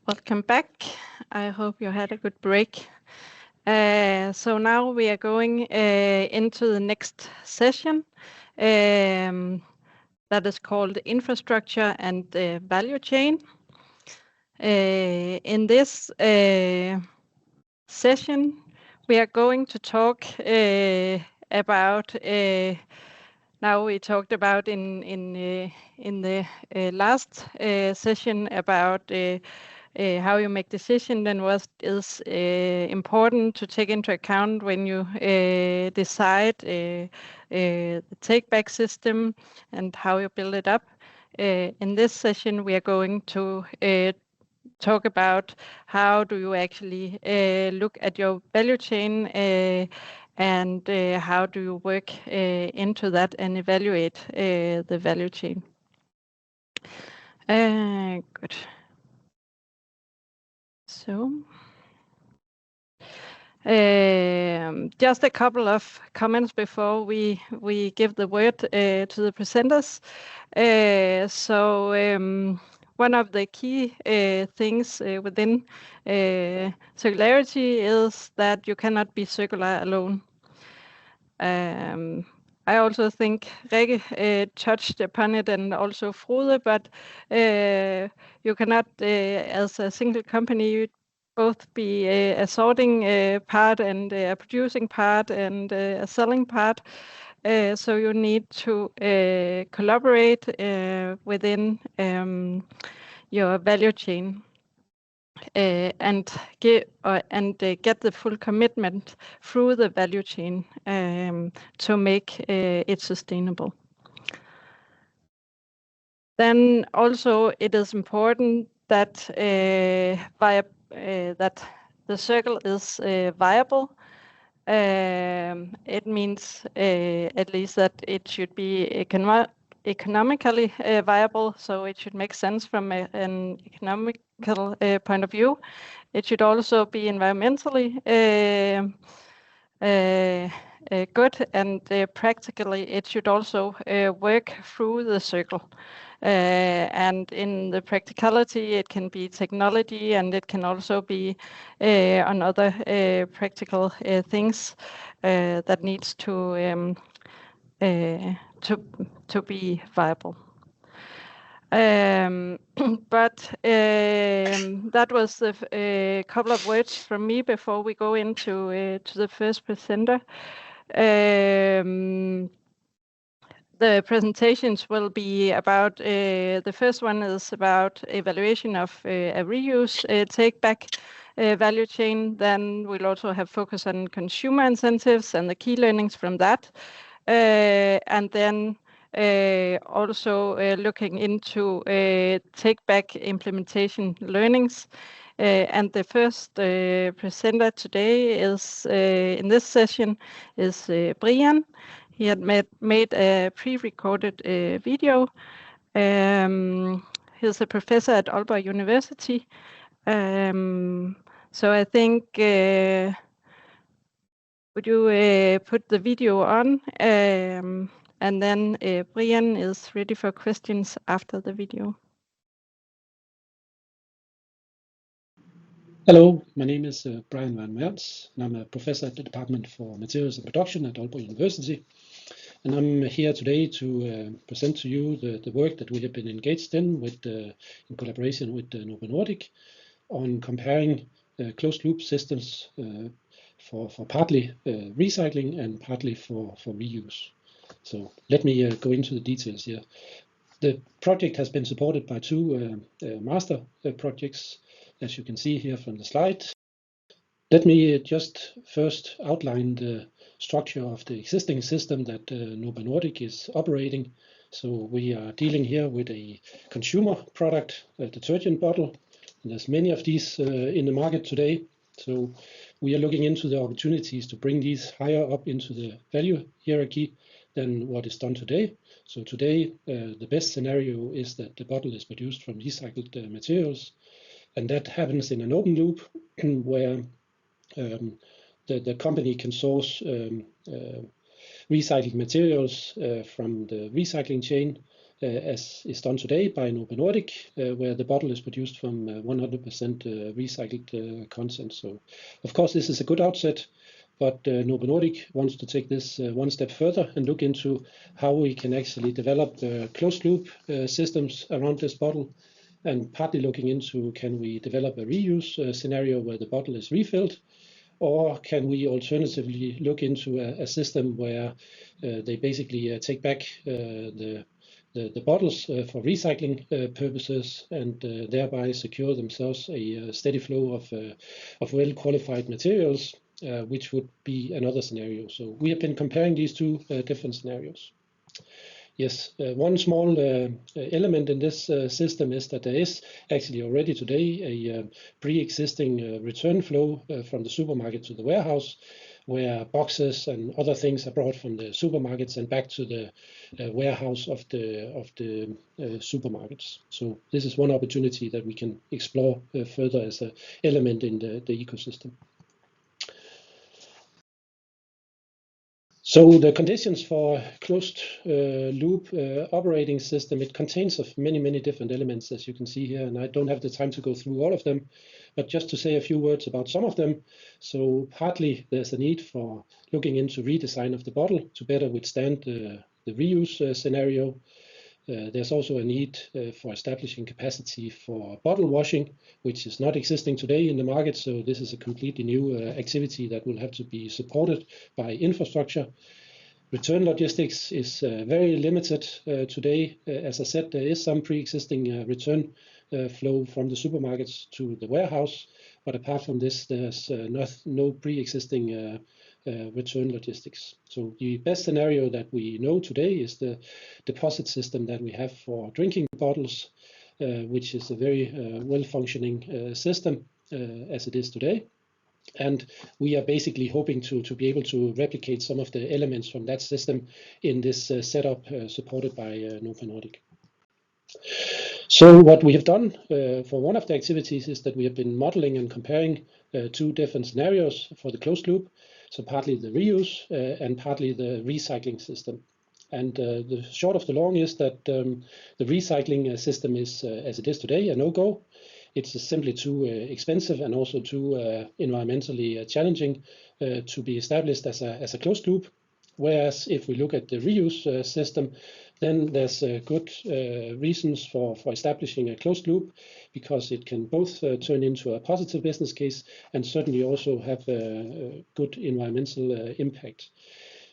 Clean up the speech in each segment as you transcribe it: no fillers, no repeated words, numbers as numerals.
Welcome back. I hope you had a good break. So now we are going into the next session that is called Infrastructure and Value Chain. In this session, we are going to talk about. Now we talked about in the last session about how you make decisions and what is important to take into account when you decide the take-back system and how you build it up. In this session, we are going to talk about how do you actually look at your value chain and how do you work into that and evaluate the value chain. Good. So, just a couple of comments before we give the word to the presenters. One of the key things within circularity is that you cannot be circular alone. I also think Rikke touched upon it and also Frode, but you cannot, as a single company, both be a sorting part and a producing part and a selling part. So you need to collaborate within your value chain and get the full commitment through the value chain to make it sustainable. Then also it is important that that the circle is viable. It means at least that it should be economically viable, so it should make sense from an economical point of view. It should also be environmentally good, and practically it should also work through the circle. And in the practicality, it can be technology, and it can also be on other practical things that needs to be viable. But that was a couple of words from me before we go into to the first presenter. The presentations will be about, the first one is about evaluation of a reuse take-back value chain. Then we'll also have focus on consumer incentives and the key learnings from that. And then also looking into take-back implementation learnings. And the first presenter today is in this session is Brian. He had made a pre-recorded video. He's a professor at Aalborg University. So I think, would you put the video on? And then Brian is ready for questions after the video. Hello, my name is Brian van Mertz, and I'm a professor at the Department for Materials and Production at Aalborg University. And I'm here today to present to you the work that we have been engaged in in collaboration with Novo Nordisk on comparing closed-loop systems for partly recycling and partly for reuse. So let me go into the details here. The project has been supported by two master projects, as you can see here from the slide. Let me just first outline the structure of the existing system that Novo Nordisk is operating. So we are dealing here with a consumer product, a detergent bottle. And there's many of these in the market today. So we are looking into the opportunities to bring these higher up into the value hierarchy than what is done today. So today, the best scenario is that the bottle is produced from recycled materials. And that happens in an open loop where the company can source recycled materials from the recycling chain as is done today by Novo Nordisk, where the bottle is produced from 100% recycled content. So, of course, this is a good outset, but Novo Nordisk wants to take this one step further and look into how we can actually develop closed-loop systems around this bottle, and partly looking into, can we develop a reuse scenario where the bottle is refilled, or can we alternatively look into a system where they basically take back the bottles for recycling purposes, and thereby secure themselves a steady flow of well-qualified materials, which would be another scenario. So we have been comparing these two different scenarios. Yes, one small element in this system is that there is actually already today a pre-existing return flow from the supermarket to the warehouse, where boxes and other things are brought from the supermarkets and back to the warehouse of the supermarkets. So this is one opportunity that we can explore further as an element in the ecosystem. So the conditions for closed loop operating system, it contains of many different elements, as you can see here, and I don't have the time to go through all of them, but just to say a few words about some of them. So partly there's a need for looking into redesign of the bottle to better withstand the reuse scenario. There's also a need for establishing capacity for bottle washing, which is not existing today in the market. So this is a completely new activity that will have to be supported by infrastructure. Return logistics is very limited today. As I said, there is some pre-existing return flow from the supermarkets to the warehouse, but apart from this, there's no pre-existing return logistics. So the best scenario that we know today is the deposit system that we have for drinking bottles, which is a very well-functioning system as it is today. And we are basically hoping to be able to replicate some of the elements from that system in this setup supported by Novo Nordisk. So what we have done for one of the activities is that we have been modeling and comparing two different scenarios for the closed loop. So partly the reuse and partly the recycling system. And the short of the long is that the recycling system is, as it is today, a no-go. It's simply too expensive and also too environmentally challenging to be established as a closed loop. Whereas if we look at the reuse system, then there's good reasons for establishing a closed loop, because it can both turn into a positive business case and certainly also have a good environmental impact.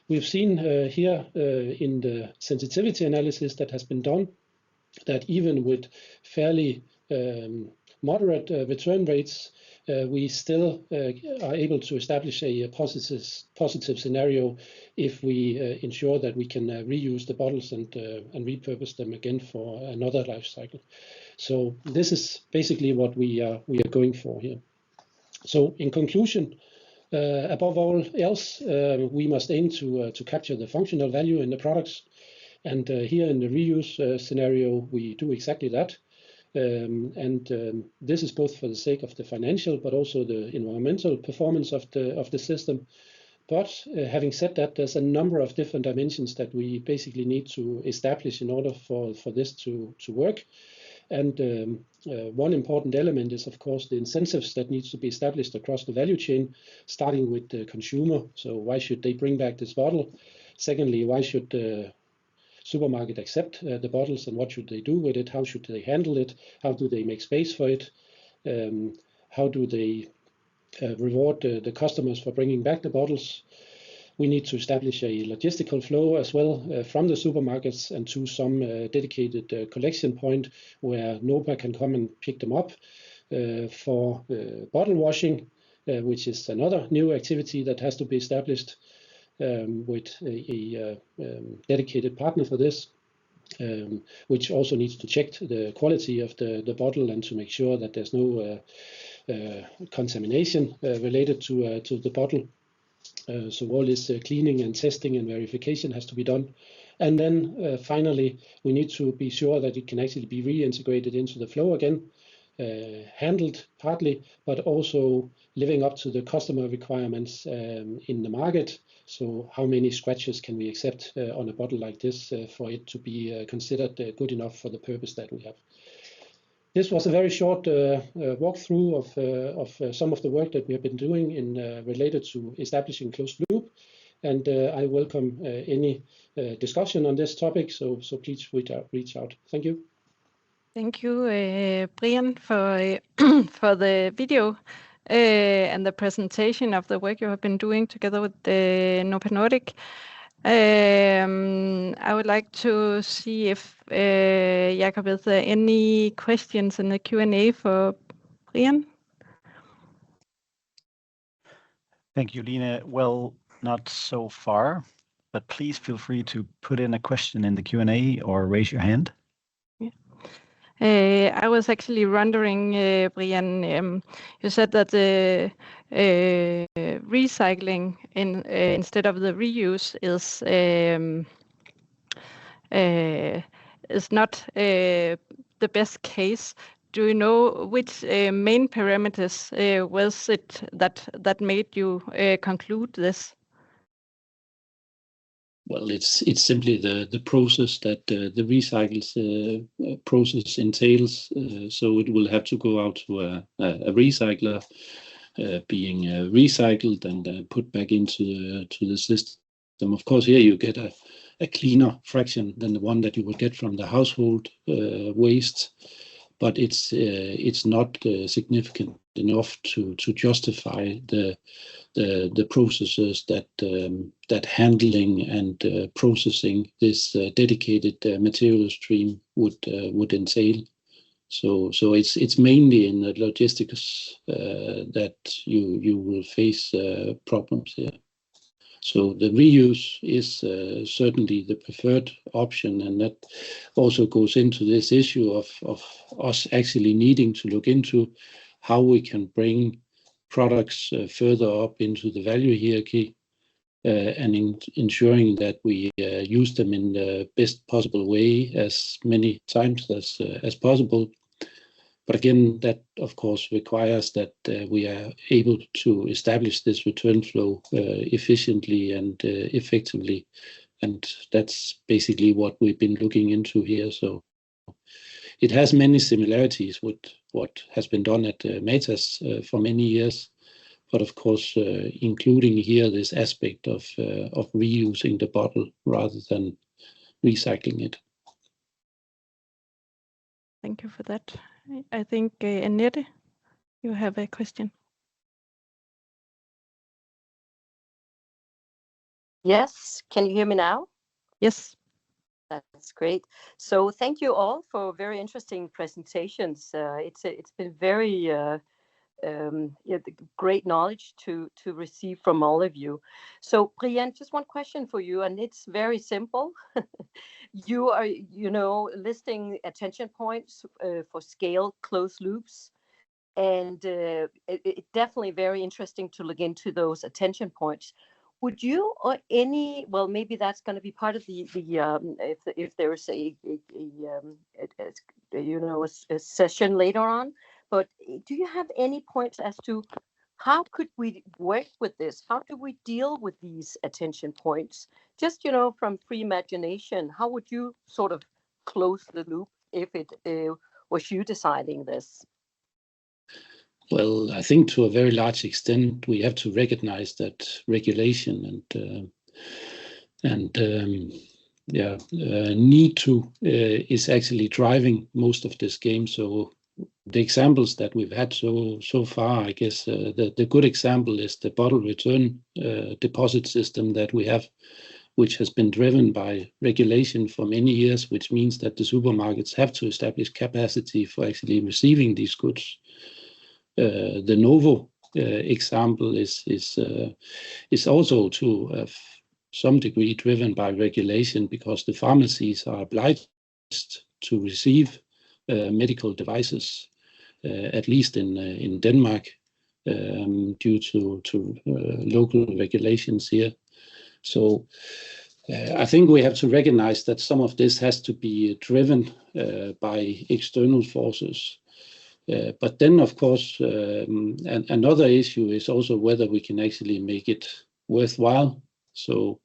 We've seen here in the sensitivity analysis that has been done that even with fairly moderate return rates, we still are able to establish a positive scenario if we ensure that we can reuse the bottles and repurpose them again for another life cycle. So this is basically what we are going for here. So in conclusion, above all else, we must aim to capture the functional value in the products. And here in the reuse scenario, we do exactly that. This is both for the sake of the financial, but also the environmental performance of the system. But having said that, there's a number of different dimensions that we basically need to establish in order for this to work. And one important element is, of course, the incentives that needs to be established across the value chain, starting with the consumer. So why should they bring back this bottle? Secondly, why should the supermarket accept the bottles, and what should they do with it? How should they handle it? How do they make space for it? How do they reward the customers for bringing back the bottles? We need to establish a logistical flow as well from the supermarkets and to some dedicated collection point where NOPA can come and pick them up for bottle washing, which is another new activity that has to be established with a dedicated partner for this, which also needs to check the quality of the bottle and to make sure that there's no contamination related to the bottle. So all this cleaning and testing and verification has to be done. And then finally, we need to be sure that it can actually be reintegrated into the flow again. handled partly, but also living up to the customer requirements in the market. So how many scratches can we accept on a bottle like this for it to be considered good enough for the purpose that we have? This was a very short walkthrough of some of the work that we have been doing in related to establishing closed loop. And I welcome any discussion on this topic, so please reach out. Thank you. Thank you, Brian, for for the video and the presentation of the work you have been doing together with Novo Nordisk. I would like to see if Jakob, is there any questions in the Q&A for Brian? Thank you, Line. Well, not so far, but please feel free to put in a question in the Q&A or raise your hand. I was actually wondering, Brian, you said that the recycling instead of the reuse is not the best case. Do you know which main parameters was it that made you conclude this? Well, it's simply the process that the recycles process entails. So it will have to go out to a recycler, being recycled and put back into the system. Of course, here you get a cleaner fraction than the one that you would get from the household waste, but it's not significant enough to justify the processes that handling and processing this dedicated material stream would entail. So it's mainly in the logistics that you will face problems here. So the reuse is certainly the preferred option, and that also goes into this issue of us actually needing to look into how we can bring products further up into the value hierarchy and ensuring that we use them in the best possible way as many times as possible. But again, that of course requires that we are able to establish this return flow efficiently and effectively. And that's basically what we've been looking into here. So it has many similarities with what has been done at Matas for many years, but of course, including here this aspect of reusing the bottle rather than recycling it. Thank you for that. I think, Annette, you have a question. Yes, can you hear me now? Yes. That's great. So thank you all for very interesting presentations. It's been very great knowledge to receive from all of you. So Brian, just one question for you, and it's very simple. You are, listing attention points for scale closed loops, and it's definitely very interesting to look into those attention points. Would you or well, maybe that's going to be part of the if there's a session later on, but do you have any points as to how could we work with this? How do we deal with these attention points? Just, from free imagination, how would you sort of close the loop if it was you deciding this? Well, I think to a very large extent, we have to recognize that regulation and need to is actually driving most of this game. So the examples that we've had so far, I guess the good example is the bottle return deposit system that we have, which has been driven by regulation for many years, which means that the supermarkets have to establish capacity for actually receiving these goods. The Novo example is also to some degree driven by regulation, because the pharmacies are obliged to receive medical devices, at least in Denmark, due to local regulations here. So I think we have to recognize that some of this has to be driven by external forces. But then, of course, another issue is also whether we can actually make it worthwhile. So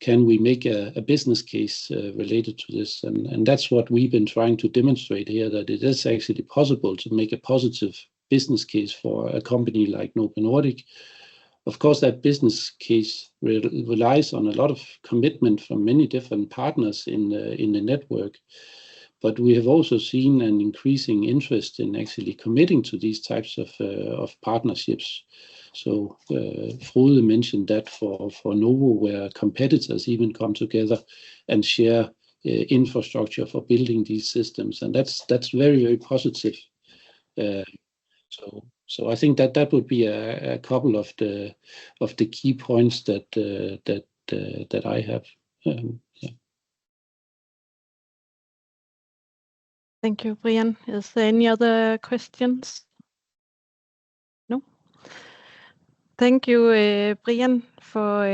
can we make a business case related to this? And that's what we've been trying to demonstrate here, that it is actually possible to make a positive business case for a company like Novo Nordisk. Of course, that business case relies on a lot of commitment from many different partners in the network. But we have also seen an increasing interest in actually committing to these types of partnerships. So Frode mentioned that for Novo, where competitors even come together and share infrastructure for building these systems, and that's very, very positive. So I think that would be a couple of the key points that I have. Yeah. Thank you, Brian. Is there any other questions? No. Thank you, Brian, for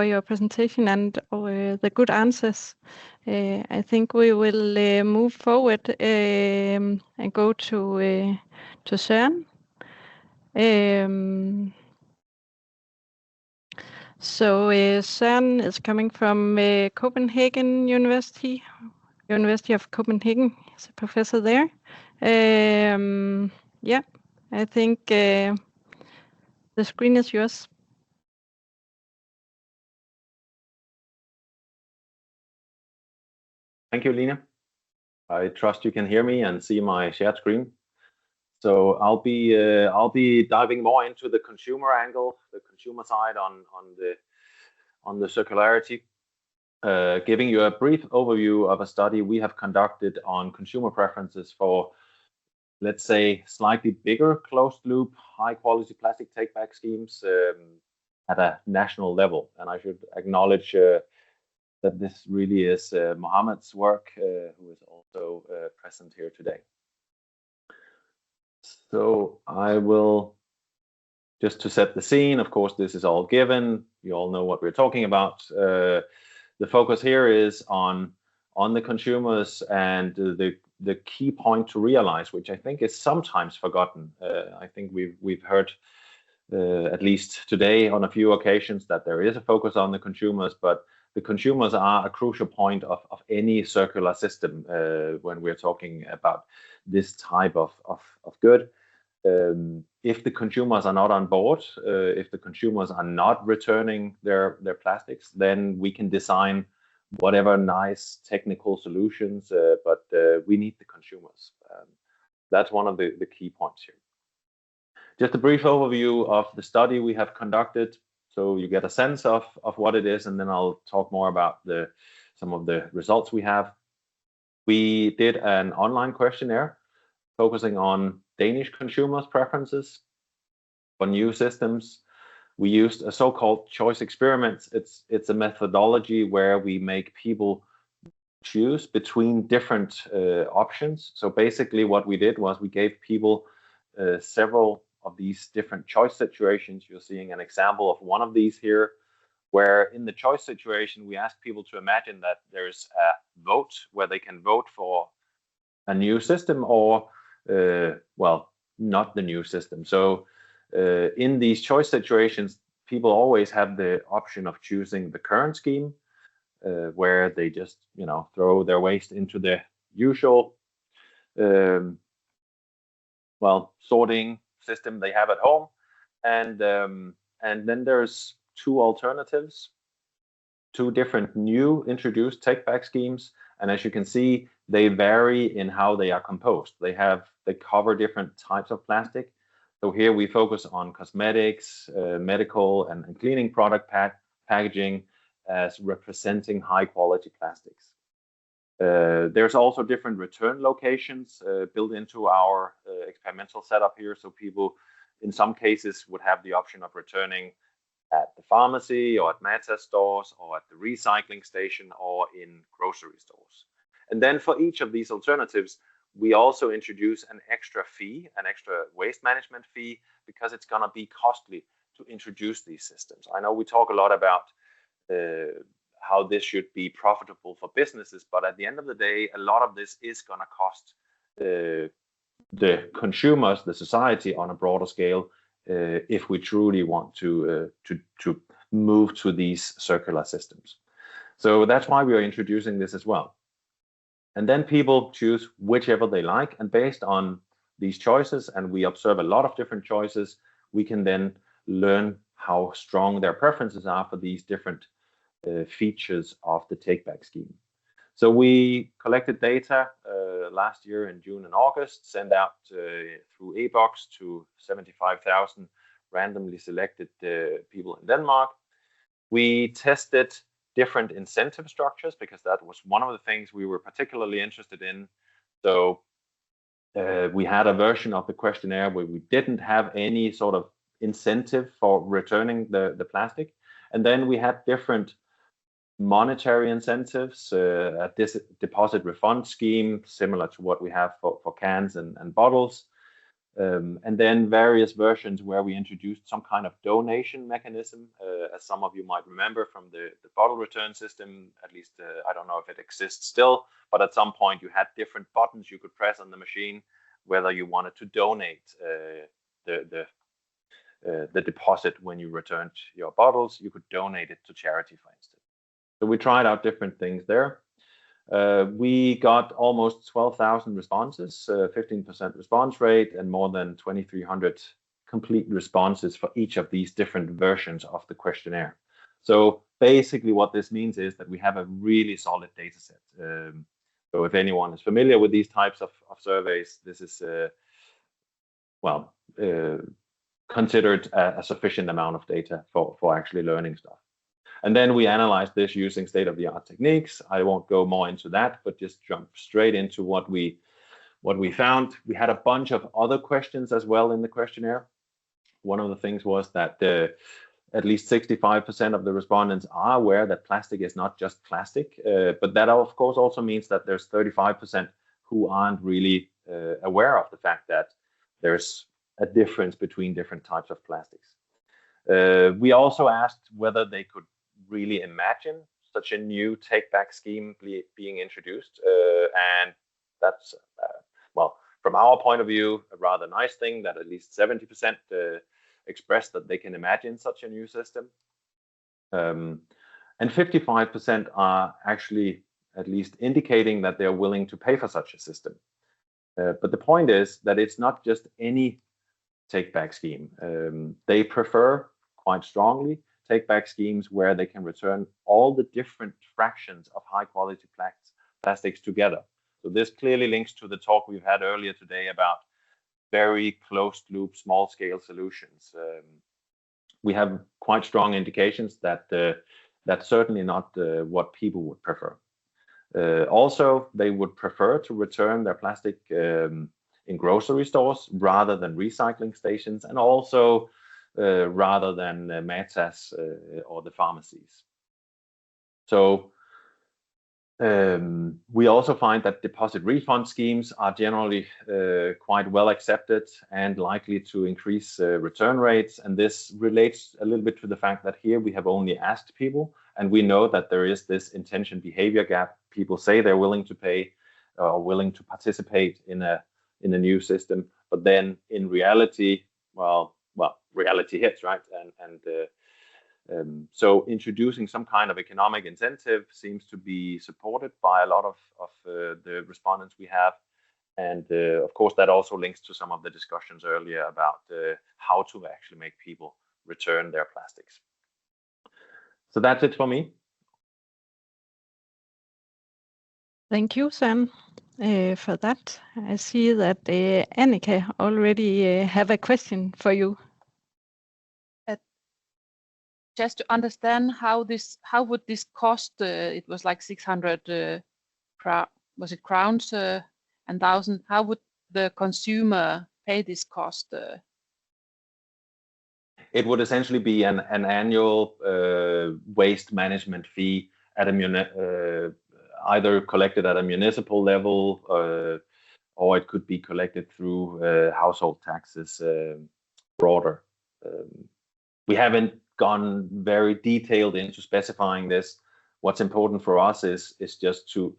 your presentation and the good answers. I think we will move forward and go to Søren. So Søren is coming from Copenhagen University of Copenhagen. He's a professor there. Yeah, I think the screen is yours. Thank you, Line. I trust you can hear me and see my shared screen. So I'll be diving more into the consumer angle, the consumer side on the circularity, giving you a brief overview of a study we have conducted on consumer preferences for, let's say, slightly bigger closed loop, high quality plastic take back schemes at a national level. And I should acknowledge that this really is Mohammed's work, who is also present here today. So I will, just to set the scene, of course, this is all given. You all know what we're talking about. The focus here is on the consumers, and the key point to realize, which I think is sometimes forgotten. I think we've heard at least today on a few occasions that there is a focus on the consumers, but the consumers are a crucial point of any circular system when we're talking about this type of good. If the consumers are not on board, if the consumers are not returning their plastics, then we can design whatever nice technical solutions, but we need the consumers. That's one of the key points here. Just a brief overview of the study we have conducted, so you get a sense of what it is, and then I'll talk more about some of the results we have. We did an online questionnaire focusing on Danish consumers' preferences for new systems. We used a so-called choice experiment. It's a methodology where we make people choose between different options. So basically what we did was we gave people several of these different choice situations. You're seeing an example of one of these here, where in the choice situation, we ask people to imagine that there's a vote where they can vote for a new system or, well, not the new system. So in these choice situations, people always have the option of choosing the current scheme, where they just, throw their waste into the usual, sorting system they have at home. And then there's two alternatives, two different new introduced take-back schemes. And as you can see, they vary in how they are composed. They cover different types of plastic. So here we focus on cosmetics, medical and cleaning product packaging as representing high quality plastics. There's also different return locations built into our experimental setup here. So people, in some cases, would have the option of returning at the pharmacy or at Matas stores or at the recycling station or in grocery stores. And then for each of these alternatives, we also introduce an extra fee, an extra waste management fee, because it's going to be costly to introduce these systems. I know we talk a lot about how this should be profitable for businesses, but at the end of the day, a lot of this is going to cost the consumers, the society on a broader scale, if we truly want to move to these circular systems. So that's why we are introducing this as well. And then people choose whichever they like, and based on these choices, and we observe a lot of different choices, we can then learn how strong their preferences are for these different features of the take-back scheme. So we collected data last year in June and August, sent out through eBox to 75,000 randomly selected people in Denmark. We tested different incentive structures because that was one of the things we were particularly interested in. So we had a version of the questionnaire where we didn't have any sort of incentive for returning the plastic. And then we had different monetary incentives, a deposit refund scheme, similar to what we have for cans and bottles. And then various versions where we introduced some kind of donation mechanism, as some of you might remember from the bottle return system. At least I don't know if it exists still, but at some point you had different buttons you could press on the machine, whether you wanted to donate the deposit when you returned your bottles. You could donate it to charity, for instance. So we tried out different things there. We got almost 12,000 responses, 15% response rate, and more than 2,300 complete responses for each of these different versions of the questionnaire. So basically what this means is that we have a really solid data set. So if anyone is familiar with these types of surveys, this is, considered a sufficient amount of data for actually learning stuff. And then we analyzed this using state-of-the-art techniques. I won't go more into that, but just jump straight into what we found. We had a bunch of other questions as well in the questionnaire. One of the things was that at least 65% of the respondents are aware that plastic is not just plastic, but that of course also means that there's 35% who aren't really aware of the fact that there's a difference between different types of plastics. We also asked whether they could really imagine such a new take-back scheme being introduced, and that's well, from our point of view, a rather nice thing that at least 70% expressed that they can imagine such a new system, and 55% are actually at least indicating that they're willing to pay for such a system. But the point is that it's not just any take-back scheme. They prefer quite strongly take-back schemes where they can return all the different fractions of high-quality plastics together. So this clearly links to the talk we've had earlier today about very closed-loop, small-scale solutions. We have quite strong indications that that's certainly not what people would prefer. Also, they would prefer to return their plastic in grocery stores rather than recycling stations, and also rather than Matas or the pharmacies. So we also find that deposit refund schemes are generally quite well accepted and likely to increase return rates. And this relates a little bit to the fact that here we have only asked people, and we know that there is this intention behavior gap. People say they're willing to pay or willing to participate in a new system, but then in reality, well, reality hits, right? And so introducing some kind of economic incentive seems to be supported by a lot of the respondents we have. And of course, that also links to some of the discussions earlier about how to actually make people return their plastics. So that's it for me. Thank you, Sam, for that. I see that Annika already have a question for you. Just to understand how would this cost? It was like 600 crowns and 1,000. How would the consumer pay this cost? It would essentially be an annual waste management fee at either collected at a municipal level, or it could be collected through household taxes broader. We haven't gone very detailed into specifying this. What's important for us is just to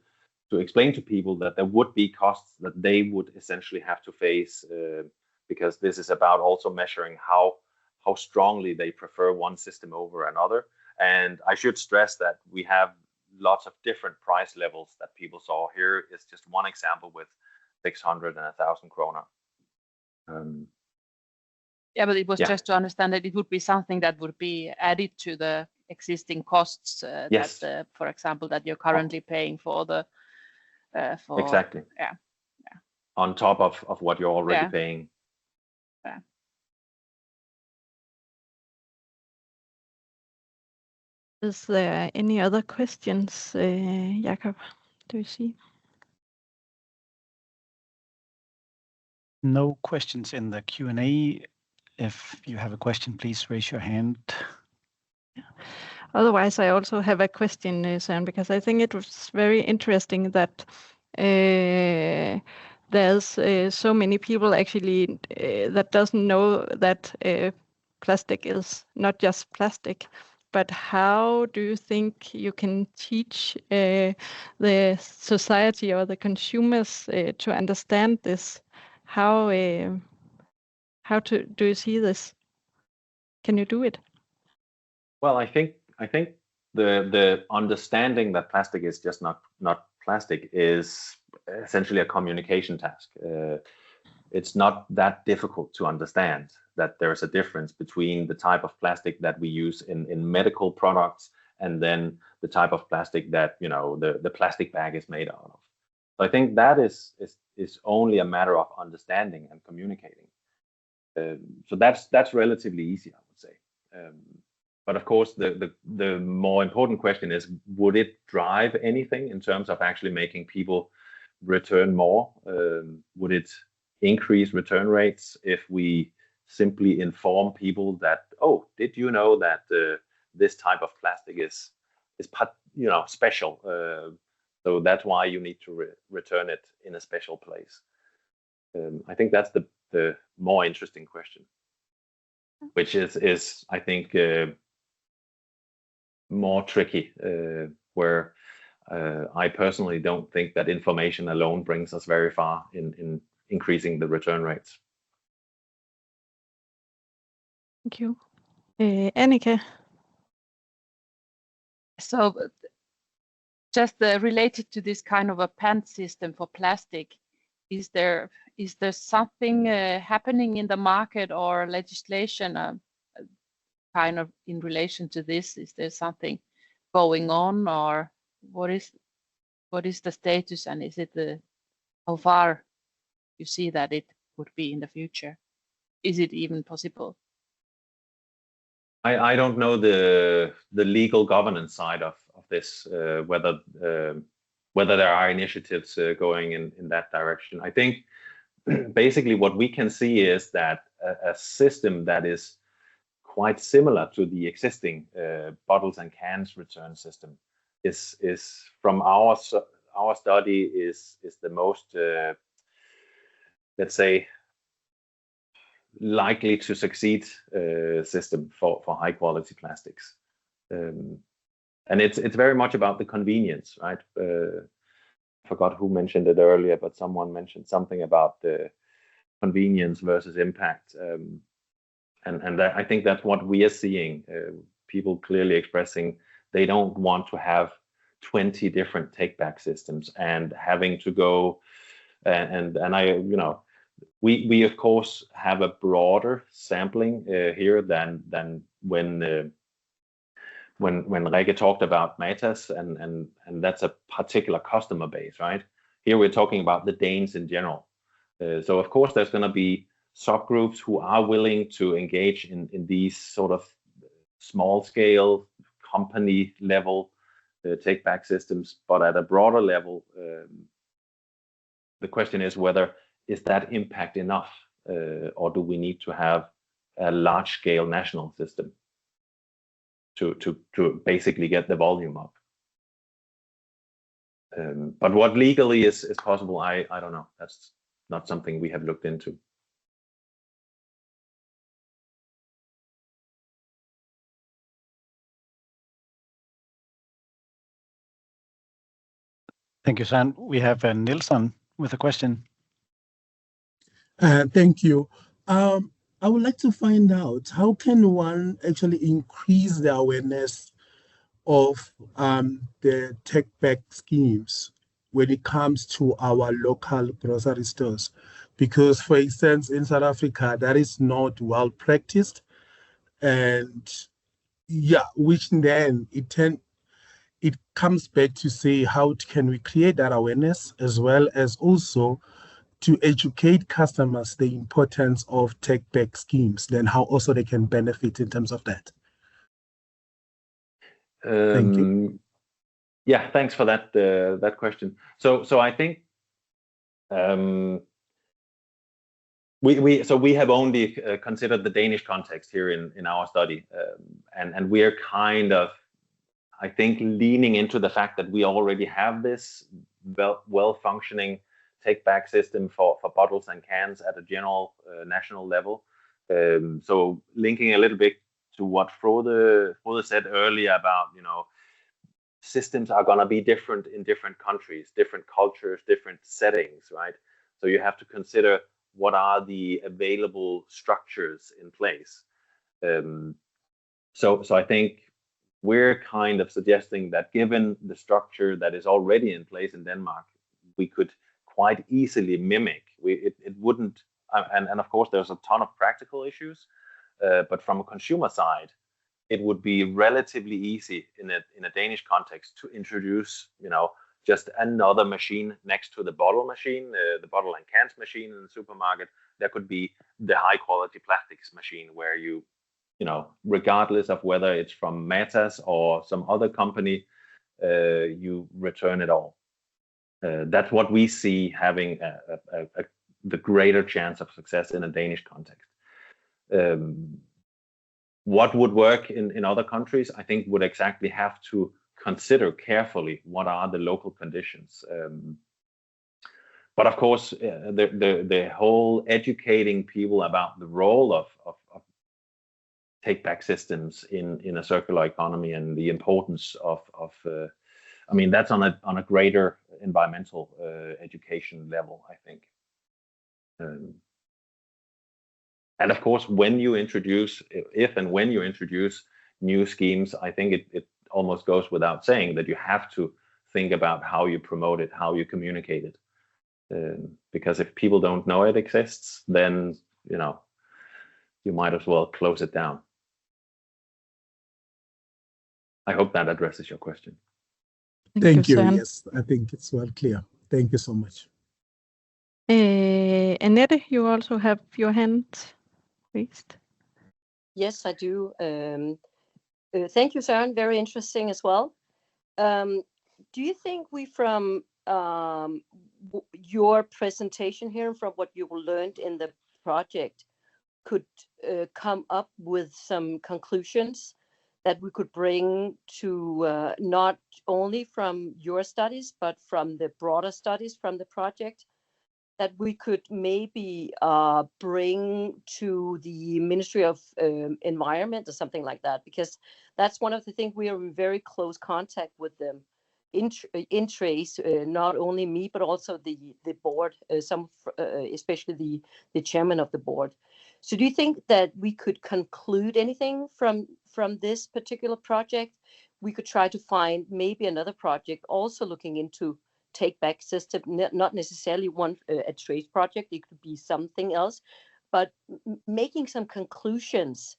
explain to people that there would be costs that they would essentially have to face, because this is about also measuring how strongly they prefer one system over another. And I should stress that we have lots of different price levels that people saw. Here is just one example with 600 and 1,000 kroner. Yeah, but it was Yeah. just to understand that it would be something that would be added to the existing costs Yes. that, for example, that you're currently paying for the for Exactly. Yeah. On top of what you're already Yeah. paying. Yeah. Is there any other questions, Jakob? Do you see? No questions in the Q&A. If you have a question, please raise your hand. Otherwise, I also have a question, Søren, because I think it was very interesting that there's so many people actually that doesn't know that plastic is not just plastic. But how do you think you can teach the society or the consumers to understand this? How do you see this? Can you do it? Well, I think the understanding that plastic is just not plastic is essentially a communication task. It's not that difficult to understand that there's a difference between the type of plastic that we use in medical products and then the type of plastic that the plastic bag is made out of. So I think that is only a matter of understanding and communicating. So that's relatively easy, I would say. But of course, the more important question is, would it drive anything in terms of actually making people return more? Would it increase return rates if we simply inform people that, oh, did you know that this type of plastic is special? So that's why you need to return it in a special place. I think that's the more interesting question, which is I think more tricky, where I personally don't think that information alone brings us very far in increasing the return rates. Thank you. Annika? So just related to this kind of a PANT system for plastic, is there something happening in the market or legislation kind of in relation to this? Is there something going on, or what is the status, and is it how far you see that it would be in the future? Is it even possible? I don't know the legal governance side of this, whether there are initiatives going in that direction. I think basically what we can see is that a system that is quite similar to the existing bottles and cans return system is from our study is the most let's say likely to succeed system for high quality plastics, and it's very much about the convenience, right? I forgot who mentioned it earlier, but someone mentioned something about the convenience versus impact, and that, I think that's what we are seeing. People clearly expressing they don't want to have 20 different take back systems and having to go and I we of course have a broader sampling here than when Rikke talked about Matas, and that's a particular customer base, right? Here we're talking about the Danes in general. So of course there's going to be subgroups who are willing to engage in these sort of small scale company level take back systems, but at a broader level, the question is whether is that impact enough, or do we need to have a large scale national system to basically get the volume up? But what legally is possible, I don't know. That's not something we have looked into. Thank you, Søren. We have Nilsson with a question. Thank you. I would like to find out how can one actually increase the awareness of the take-back schemes when it comes to our local grocery stores? Because, for instance, in South Africa, that is not well practiced, and yeah, which then it comes back to say how can we create that awareness, as well as also to educate customers the importance of take-back schemes, then how also they can benefit in terms of that. Thank you. Yeah, thanks for that question. So I think we have only considered the Danish context here in our study, and we are kind of, I think, leaning into the fact that we already have this well-functioning take-back system for bottles and cans at a general national level. So linking a little bit to what Frode said earlier about, systems are going to be different in different countries, different cultures, different settings, right? So you have to consider what are the available structures in place. So I think we're kind of suggesting that given the structure that is already in place in Denmark, we could quite easily mimic. It wouldn't, and of course there's a ton of practical issues, but from a consumer side, it would be relatively easy in a Danish context to introduce, just another machine next to the bottle machine, the bottle and cans machine in the supermarket. There could be the high quality plastics machine where you regardless of whether it's from Matas or some other company, you return it all. That's what we see having the greater chance of success in a Danish context. What would work in other countries, I think, would exactly have to consider carefully what are the local conditions. But of course, the whole educating people about the role of take-back systems in a circular economy and the importance of that's on a greater environmental education level, I think. And of course, when you introduce new schemes, I think it almost goes without saying that you have to think about how you promote it, how you communicate it. Because if people don't know it exists, then you might as well close it down. I hope that addresses your question. Thank you. Søren. Yes, I think it's well clear. Thank you so much. Annette, you also have your hand raised. Yes, I do. Thank you, Søren. Very interesting as well. Do you think from your presentation here and from what you learned in the project could come up with some conclusions that we could bring to not only from your studies, but from the broader studies from the project, that we could maybe bring to the Ministry of Environment or something like that? Because that's one of the things, we are in very close contact with them in Trace, not only me, but also the board, especially the chairman of the board. So do you think that we could conclude anything from this particular project? We could try to find maybe another project also looking into take-back system, not necessarily one a Trace project, it could be something else, but making some conclusions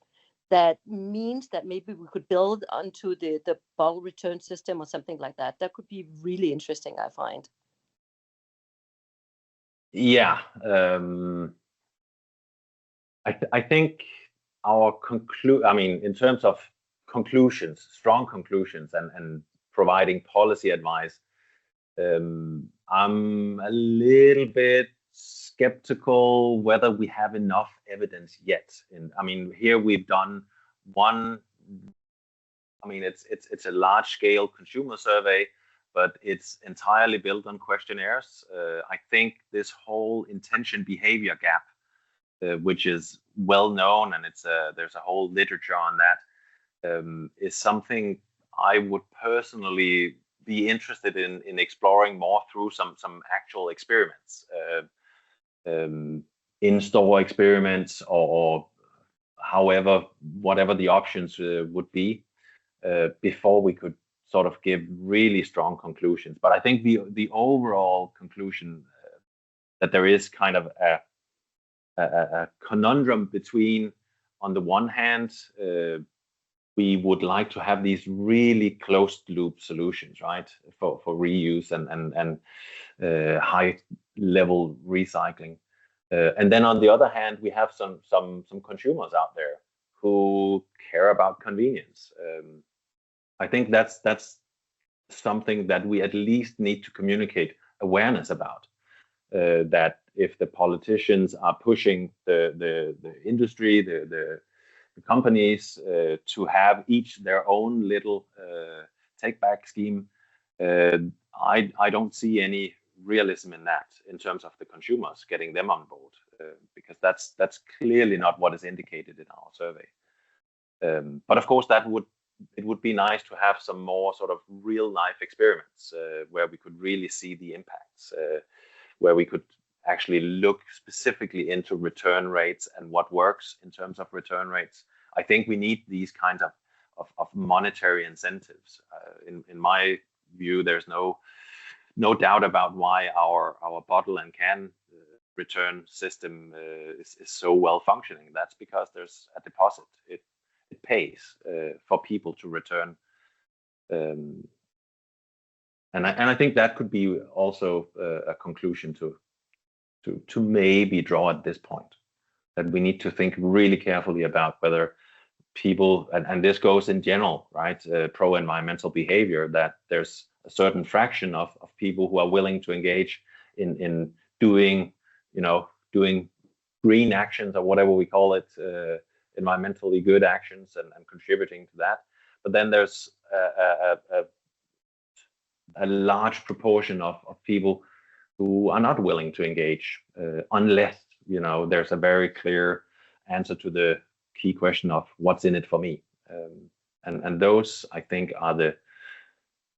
that means that maybe we could build onto the bottle return system or something like that. That could be really interesting, I find. Yeah. I think our in terms of conclusions, strong conclusions and providing policy advice, I'm a little bit skeptical whether we have enough evidence yet. Here we've done one. It's a large-scale consumer survey, but it's entirely built on questionnaires. I think this whole intention behavior gap, which is well known, and there's a whole literature on that, is something I would personally be interested in exploring more through some actual experiments, in-store experiments, or however, whatever the options would be, before we could sort of give really strong conclusions. But I think the overall conclusion that there is kind of a conundrum between, on the one hand, we would like to have these really closed loop solutions, right, for reuse and high level recycling. And then on the other hand, we have some consumers out there who care about convenience. I think that's something that we at least need to communicate awareness about. That if the politicians are pushing the industry, the companies to have each their own little take back scheme, I don't see any realism in that in terms of the consumers, getting them on board, because that's clearly not what is indicated in our survey. But of course, it would be nice to have some more sort of real life experiments where we could really see the impacts, where we could actually look specifically into return rates and what works in terms of return rates. I think we need these kinds of monetary incentives. In my view, there's no doubt about why our bottle and can return system is so well functioning. That's because there's a deposit. It pays for people to return. And I think that could be also a conclusion to maybe draw at this point, that we need to think really carefully about whether people, and this goes in general, right, pro-environmental behavior, that there's a certain fraction of people who are willing to engage in doing green actions, or whatever we call it, environmentally good actions, and contributing to that. But then there's a large proportion of people who are not willing to engage unless there's a very clear answer to the key question of what's in it for me. And those, I think, are the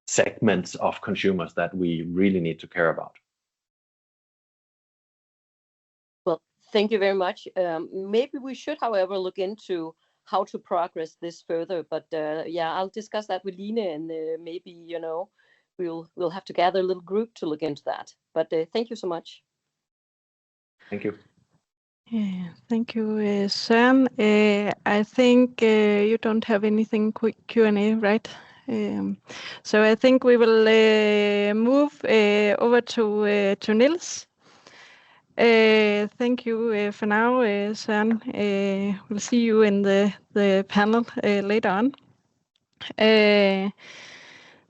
segments of consumers that we really need to care about. Well, thank you very much. Maybe we should, however, look into how to progress this further. But yeah, I'll discuss that with Line, and maybe we'll have to gather a little group to look into that. But thank you so much. Thank you. Yeah, thank you, Søren. I think you don't have anything quick Q&A, right? So I think we will move over to Niels. Thank you for now, Søren. We'll see you in the panel later on.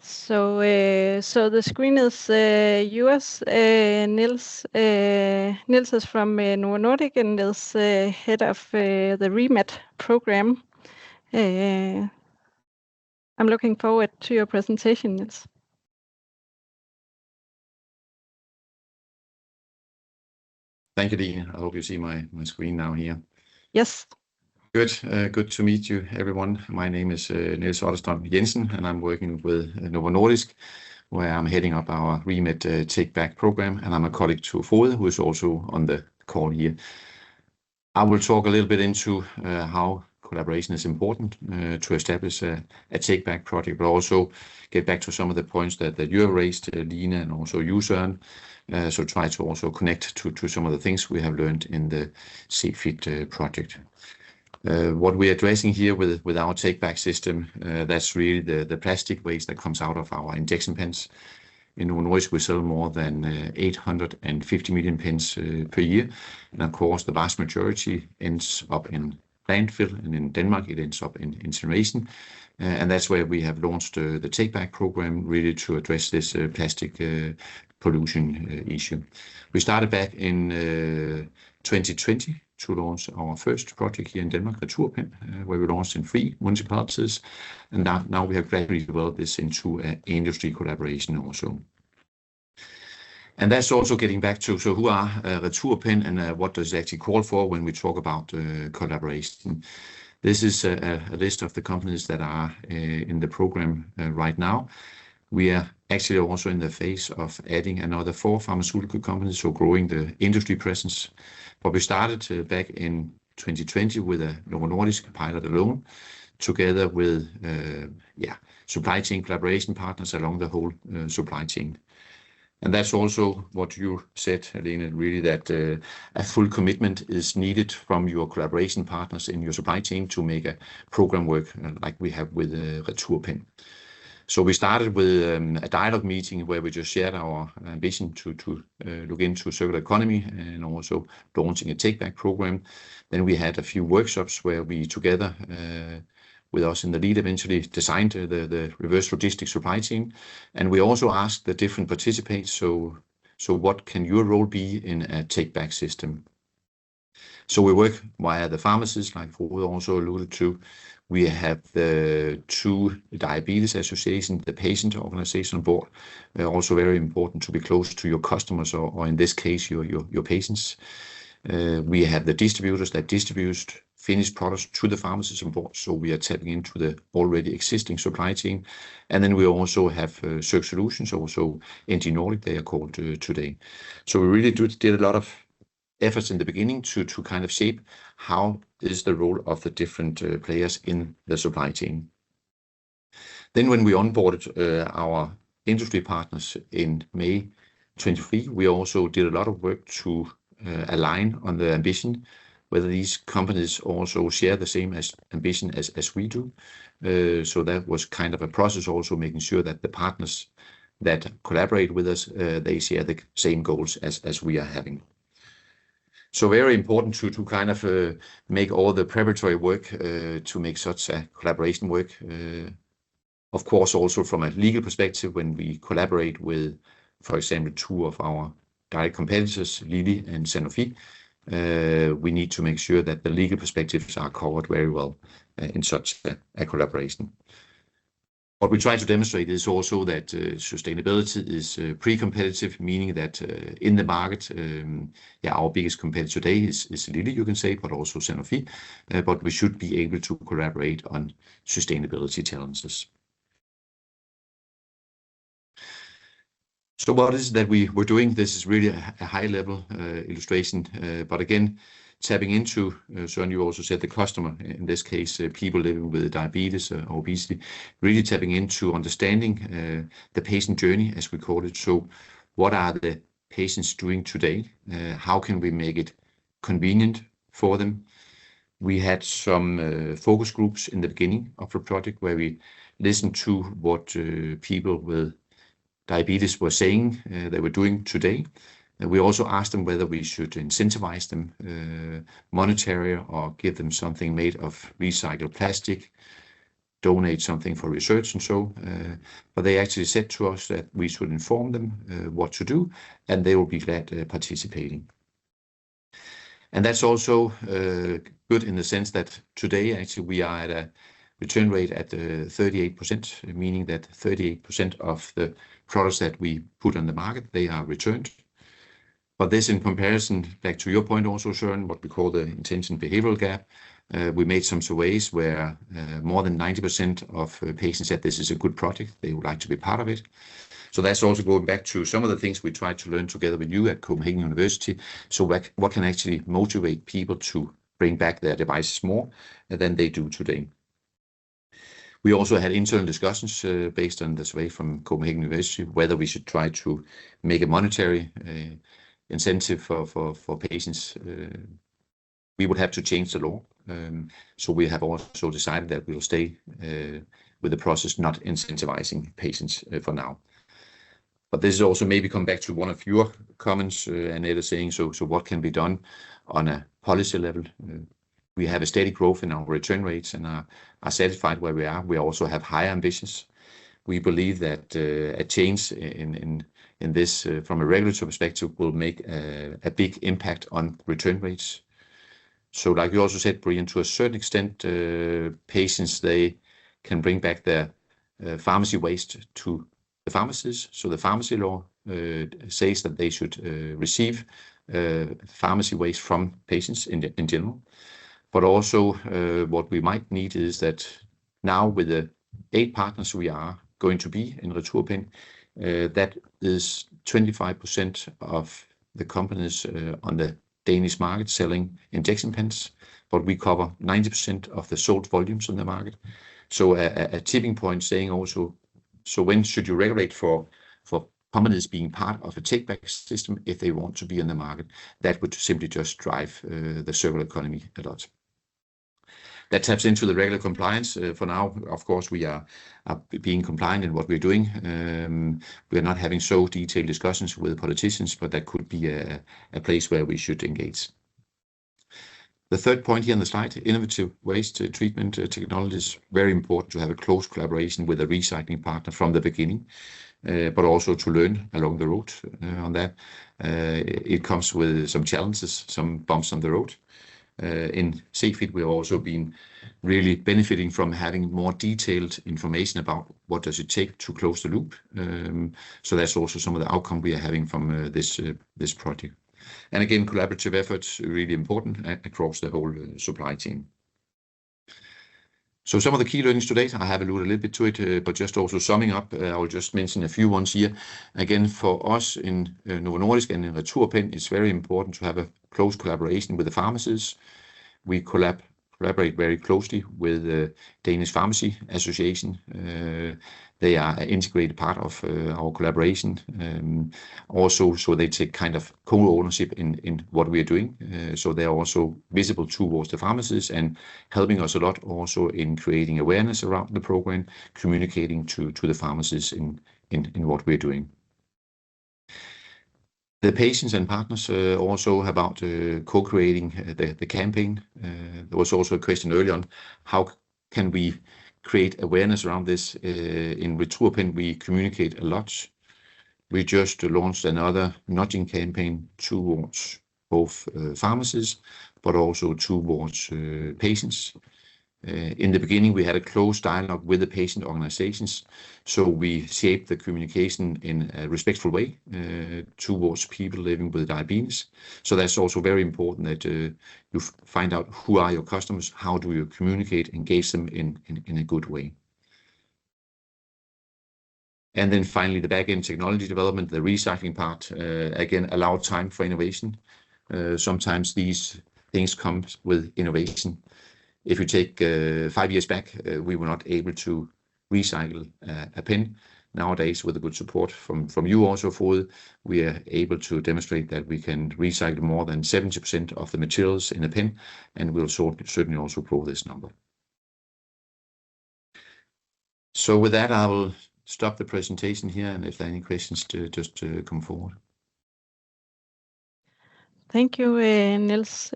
So the screen is yours, Niels. Niels is from Novo Nordisk and is head of the REMET program. I'm looking forward to your presentation, Niels. Thank you, Line. I hope you see my screen now here. Yes. Good to meet you, everyone. My name is Niels Otterstrøm Jensen, and I'm working with Novo Nordisk, where I'm heading up our REMET Take Back program, and I'm a colleague to Frode, who is also on the call here. I will talk a little bit into how collaboration is important to establish a Take Back project, but also get back to some of the points that you have raised, Line, and also you, Søren. So try to also connect to some of the things we have learned in the CFIT project. What we're addressing here with our take back system, that's really the plastic waste that comes out of our injection pens. In Novo Nordisk, we sell more than 850 million pens per year. And of course, the vast majority ends up in landfill, and in Denmark, it ends up in incineration. And that's where we have launched the Take Back program, really to address this plastic pollution issue. We started back in 2020 to launch our first project here in Denmark, Returpen, where we launched in 3 municipalities. And now we have gradually developed this into an industry collaboration also. And that's also getting back to, so who are Returpen, and what does it actually call for when we talk about collaboration? This is a list of the companies that are in the program right now. We are actually also in the phase of adding another 4 pharmaceutical companies, so growing the industry presence. But we started back in 2020 with a Novo Nordisk pilot alone, together with supply chain collaboration partners along the whole supply chain. And that's also what you said, Helene, really, that a full commitment is needed from your collaboration partners in your supply chain to make a program work like we have with Returpen. So we started with a dialogue meeting where we just shared our ambition to look into circular economy and also launching a take-back program. Then we had a few workshops where we together with us in the lead eventually designed the reverse logistics supply chain. And we also asked the different participants, so what can your role be in a take-back system? So we work via the pharmacies, like Frode also alluded to. We have the 2 diabetes associations, the patient organization on board. Also very important to be close to your customers, or in this case, your patients. We have the distributors that distribute finished products to the pharmacies on board. So we are tapping into the already existing supply chain. And then we also have Circ Solutions, also NG Nordic, they are called today. So we really did a lot of efforts in the beginning to kind of shape how is the role of the different players in the supply chain. Then when we onboarded our industry partners in May 23, we also did a lot of work to align on the ambition, whether these companies also share the same ambition as we do. So that was kind of a process, also making sure that the partners that collaborate with us, they share the same goals as we are having. So very important to kind of make all the preparatory work to make such a collaboration work. Of course, also from a legal perspective, when we collaborate with, for example, 2 of our direct competitors, Lilly and Sanofi, we need to make sure that the legal perspectives are covered very well in such a collaboration. What we try to demonstrate is also that sustainability is pre-competitive, meaning that in the market, our biggest competitor today is Lilly, you can say, but also Sanofi, but we should be able to collaborate on sustainability challenges. So what is it that we're doing? This is really a high-level illustration, but again, tapping into, Søren, you also said the customer, in this case, people living with diabetes or obesity, really tapping into understanding the patient journey, as we call it. So what are the patients doing today? How can we make it convenient for them? We had some focus groups in the beginning of the project where we listened to what people with diabetes were saying they were doing today. We also asked them whether we should incentivize them monetarily or give them something made of recycled plastic, donate something for research and so. But they actually said to us that we should inform them what to do, and they will be glad participating. And that's also good in the sense that today actually we are at a return rate at 38%, meaning that 38% of the products that we put on the market, they are returned. But this in comparison, back to your point also, Søren, what we call the intention behavioral gap, we made some surveys where more than 90% of patients said this is a good project, they would like to be part of it. So that's also going back to some of the things we tried to learn together with you at Copenhagen University. So what can actually motivate people to bring back their devices more than they do today. We also had internal discussions based on the survey from Copenhagen University, whether we should try to make a monetary incentive for patients. We would have to change the law. So we have also decided that we will stay with the process, not incentivizing patients for now. But this is also maybe come back to one of your comments, Annette, saying, so what can be done on a policy level? We have a steady growth in our return rates and are satisfied where we are. We also have higher ambitions. We believe that a change in this from a regulatory perspective will make a big impact on return rates. So like you also said, Brian, to a certain extent, patients, they can bring back their pharmacy waste to the pharmacies. So the pharmacy law says that they should receive pharmacy waste from patients in general. But also what we might need is that now with the 8 partners we are going to be in Returpen. That is 25% of the companies on the Danish market selling injection pens, but we cover 90% of the sold volumes on the market. So a tipping point saying also, so when should you regulate for companies being part of a take-back system if they want to be in the market? That would simply just drive the circular economy a lot. That taps into the regular compliance. For now, of course, we are being compliant in what we're doing. We're not having so detailed discussions with politicians, but that could be a place where we should engage. The third point here on the slide, innovative waste treatment technology, is very important to have a close collaboration with a recycling partner from the beginning, but also to learn along the road on that. It comes with some challenges, some bumps on the road. In Cefit, we've also been really benefiting from having more detailed information about what does it take to close the loop. So that's also some of the outcome we are having from this project. And again, collaborative efforts are really important across the whole supply chain. So some of the key learnings today, I have alluded a little bit to it, but just also summing up, I will just mention a few ones here. Again, for us in Novo Nordisk and in Returpen, it's very important to have a close collaboration with the pharmacies. We collaborate very closely with the Danish Pharmacy Association. They are an integrated part of our collaboration. Also, so they take kind of co-ownership in what we are doing. So they are also visible towards the pharmacies and helping us a lot also in creating awareness around the program, communicating to the pharmacies in what we're doing. The patients and partners also about co-creating the campaign. There was also a question early on, how can we create awareness around this? In Returpen, we communicate a lot. We just launched another nudging campaign towards both pharmacies, but also towards patients. In the beginning, we had a close dialogue with the patient organizations, so we shaped the communication in a respectful way towards people living with diabetes. So that's also very important that you find out who are your customers, how do you communicate, engage them in a good way. And then finally, the back-end technology development, the recycling part, again, allow time for innovation. Sometimes these things come with innovation. If you take 5 years back, we were not able to recycle a pen. Nowadays, with the good support from you also, Frode, we are able to demonstrate that we can recycle more than 70% of the materials in a pen, and we'll certainly also grow this number. So with that, I will stop the presentation here, and if there are any questions, just come forward. Thank you, Niels,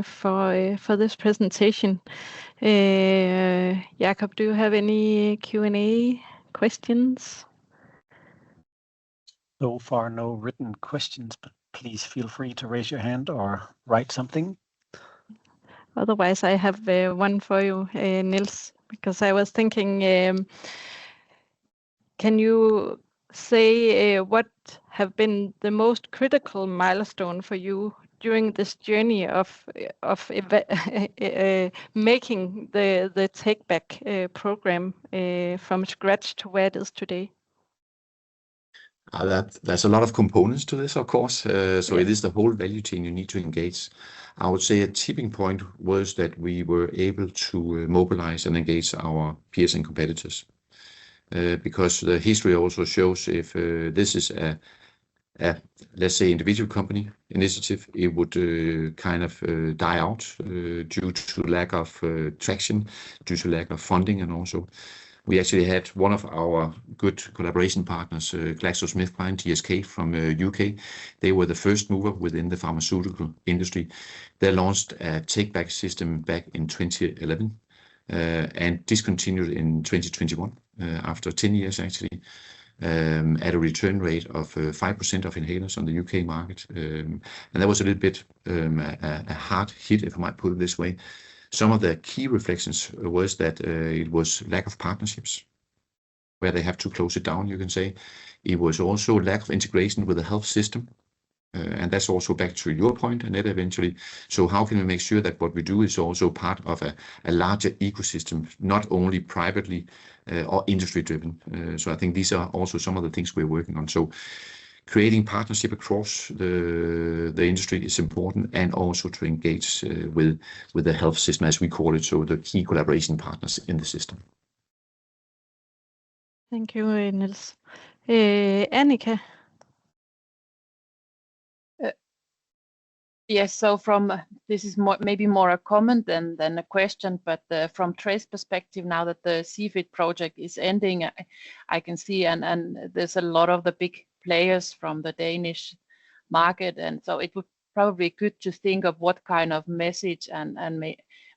for this presentation. Jakob, do you have any Q&A questions? So far, no written questions, but please feel free to raise your hand or write something. Otherwise, I have one for you, Niels, because I was thinking, can you say what have been the most critical milestone for you during this journey of making the take-back program from scratch to where it is today? There's a lot of components to this, of course. So it is the whole value chain you need to engage. I would say a tipping point was that we were able to mobilize and engage our peers and competitors. Because the history also shows if this is a let's say individual company initiative, it would kind of die out due to lack of traction, due to lack of funding, and also we actually had one of our good collaboration partners, GlaxoSmithKline, GSK from UK. They were the first mover within the pharmaceutical industry. They launched a take-back system back in 2011 and discontinued in 2021 after 10 years actually. At a return rate of 5% of inhalers on the UK market. And that was a little bit a hard hit, if I might put it this way. Some of the key reflections was that it was lack of partnerships, where they have to close it down, you can say. It was also lack of integration with the health system. And that's also back to your point, Annette, eventually. So how can we make sure that what we do is also part of a larger ecosystem, not only privately or industry-driven? So I think these are also some of the things we're working on. So creating partnership across the industry is important, and also to engage with the health system, as we call it, so the key collaboration partners in the system. Thank you, Niels. Annika? Yes, so from this is maybe more a comment than a question, but from Trace perspective, now that the CFIT project is ending, I can see and there's a lot of the big players from the Danish market, and so it would probably be good to think of what kind of message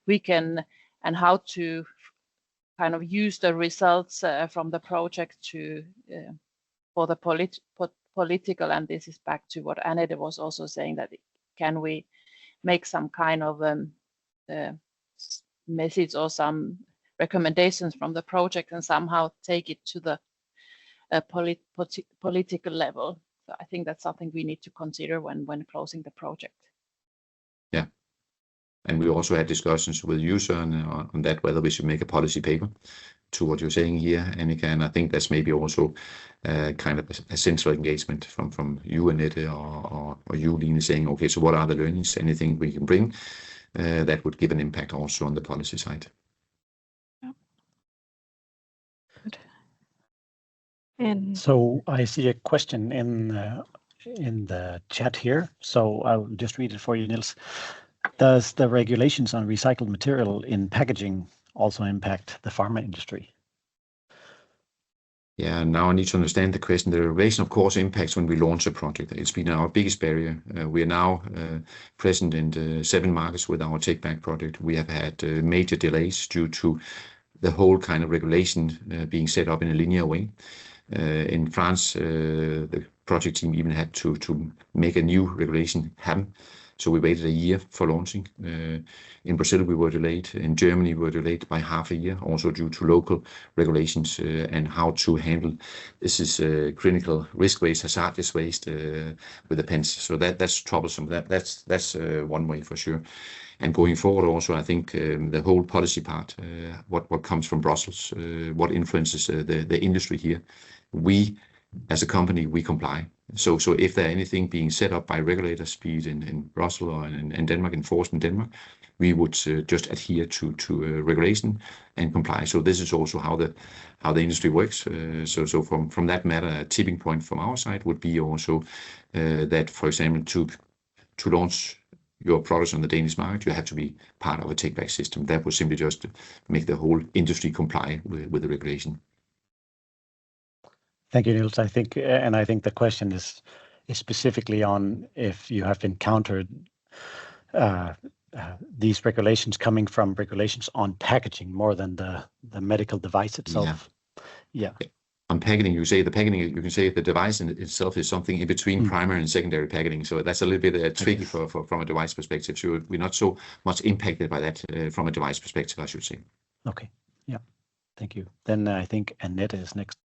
we can and how to kind of use the results from the project to for the political, and this is back to what Annette was also saying, that can we make some kind of message or some recommendations from the project and somehow take it to the political level. So I think that's something we need to consider when closing the project. Yeah, and we also had discussions with you, Søren, on that, whether we should make a policy paper to what you're saying here, Annika, and I think that's maybe also kind of a central engagement from you, Annette, or you, Line, saying, okay, so what are the learnings, anything we can bring that would give an impact also on the policy side. Yeah. Good. And So I see a question in the chat here, so I'll just read it for you, Niels. Does the regulations on recycled material in packaging also impact the pharma industry? Yeah, now I need to understand the question. The regulation, of course, impacts when we launch a project. It's been our biggest barrier. We are now present in the 7 markets with our Take Back project. We have had major delays due to the whole kind of regulation being set up in a linear way. In France, the project team even had to make a new regulation happen. So we waited a year for launching. In Brazil, we were delayed. In Germany, we were delayed by half a year, also due to local regulations and how to handle this is clinical risk waste, hazardous waste with the pens. So that's troublesome. That's one way for sure. And going forward, also, I think the whole policy part, what comes from Brussels, what influences the industry here, we as a company, we comply. So if there anything being set up by regulators, be it in Brussels or in Denmark, enforced in Denmark, we would just adhere to regulation and comply. So this is also how the industry works. So from that matter, a tipping point from our side would be also that, for example, to launch your products on the Danish market, you have to be part of a take-back system. That would simply just make the whole industry comply with the regulation. Thank you, Niels. I think the question is specifically on if you have encountered these regulations coming from regulations on packaging more than the medical device itself. Yeah. On packaging, you can say the device in itself is something in between primary and secondary packaging. So that's a little bit tricky from a device perspective. So we're not so much impacted by that from a device perspective, I should say. Okay. Yeah. Thank you. Then I think Annette is next.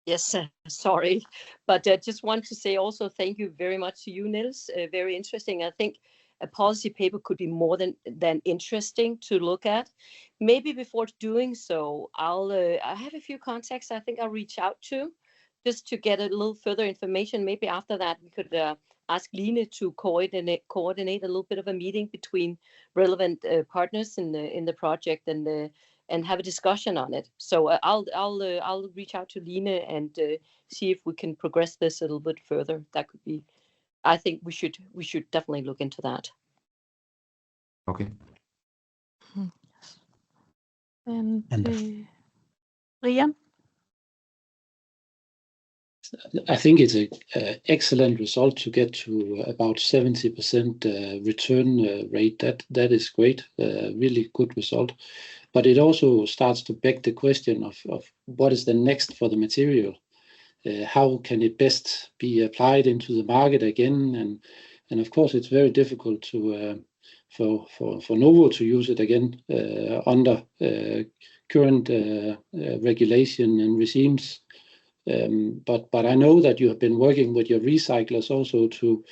Yes, sorry, but I just want to say also thank you very much to you, Niels. Very interesting. I think a policy paper could be more than interesting to look at. Maybe before doing so, I have a few contacts I think I'll reach out to just to get a little further information. Maybe after that we could ask Line to coordinate a little bit of a meeting between relevant partners in the project and have a discussion on it. So I'll reach out to Line and see if we can progress this a little bit further. That could be. I think we should definitely look into that. Okay. Yes. And Rian? I think it's an excellent result to get to about 70% return rate. That is great, really good result. But it also starts to beg the question of what is the next for the material? How can it best be applied into the market again? And of course, it's very difficult for Novo to use it again under current regulation and regimes. But I know that you have been working with your recyclers also to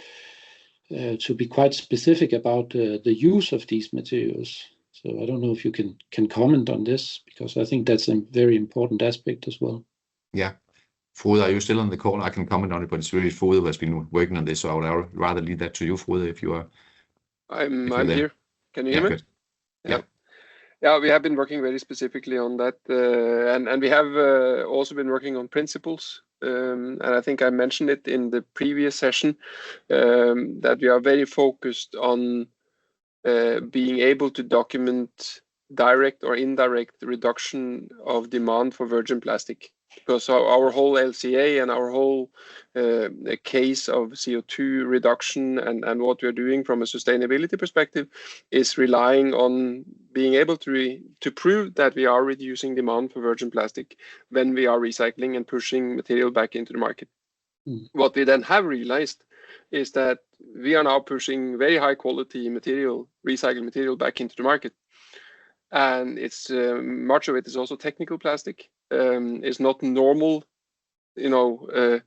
be quite specific about the use of these materials. So I don't know if you can comment on this, because I think that's a very important aspect as well. Yeah. Frode, are you still on the call? I can comment on it, but it's really Frode who has been working on this, so I would rather leave that to you, Frode, if you are. I'm there. here. Can you hear me? Good. Yeah, we have been working very specifically on that, and we have also been working on principles. And I think I mentioned it in the previous session, that we are very focused on being able to document direct or indirect reduction of demand for virgin plastic. Because our whole LCA and our whole case of CO2 reduction and what we're doing from a sustainability perspective is relying on being able to prove that we are reducing demand for virgin plastic when we are recycling and pushing material back into the market. What we then have realized is that we are now pushing very high quality material, recycled material, back into the market. And it's much of it is also technical plastic. It's not normal, PE,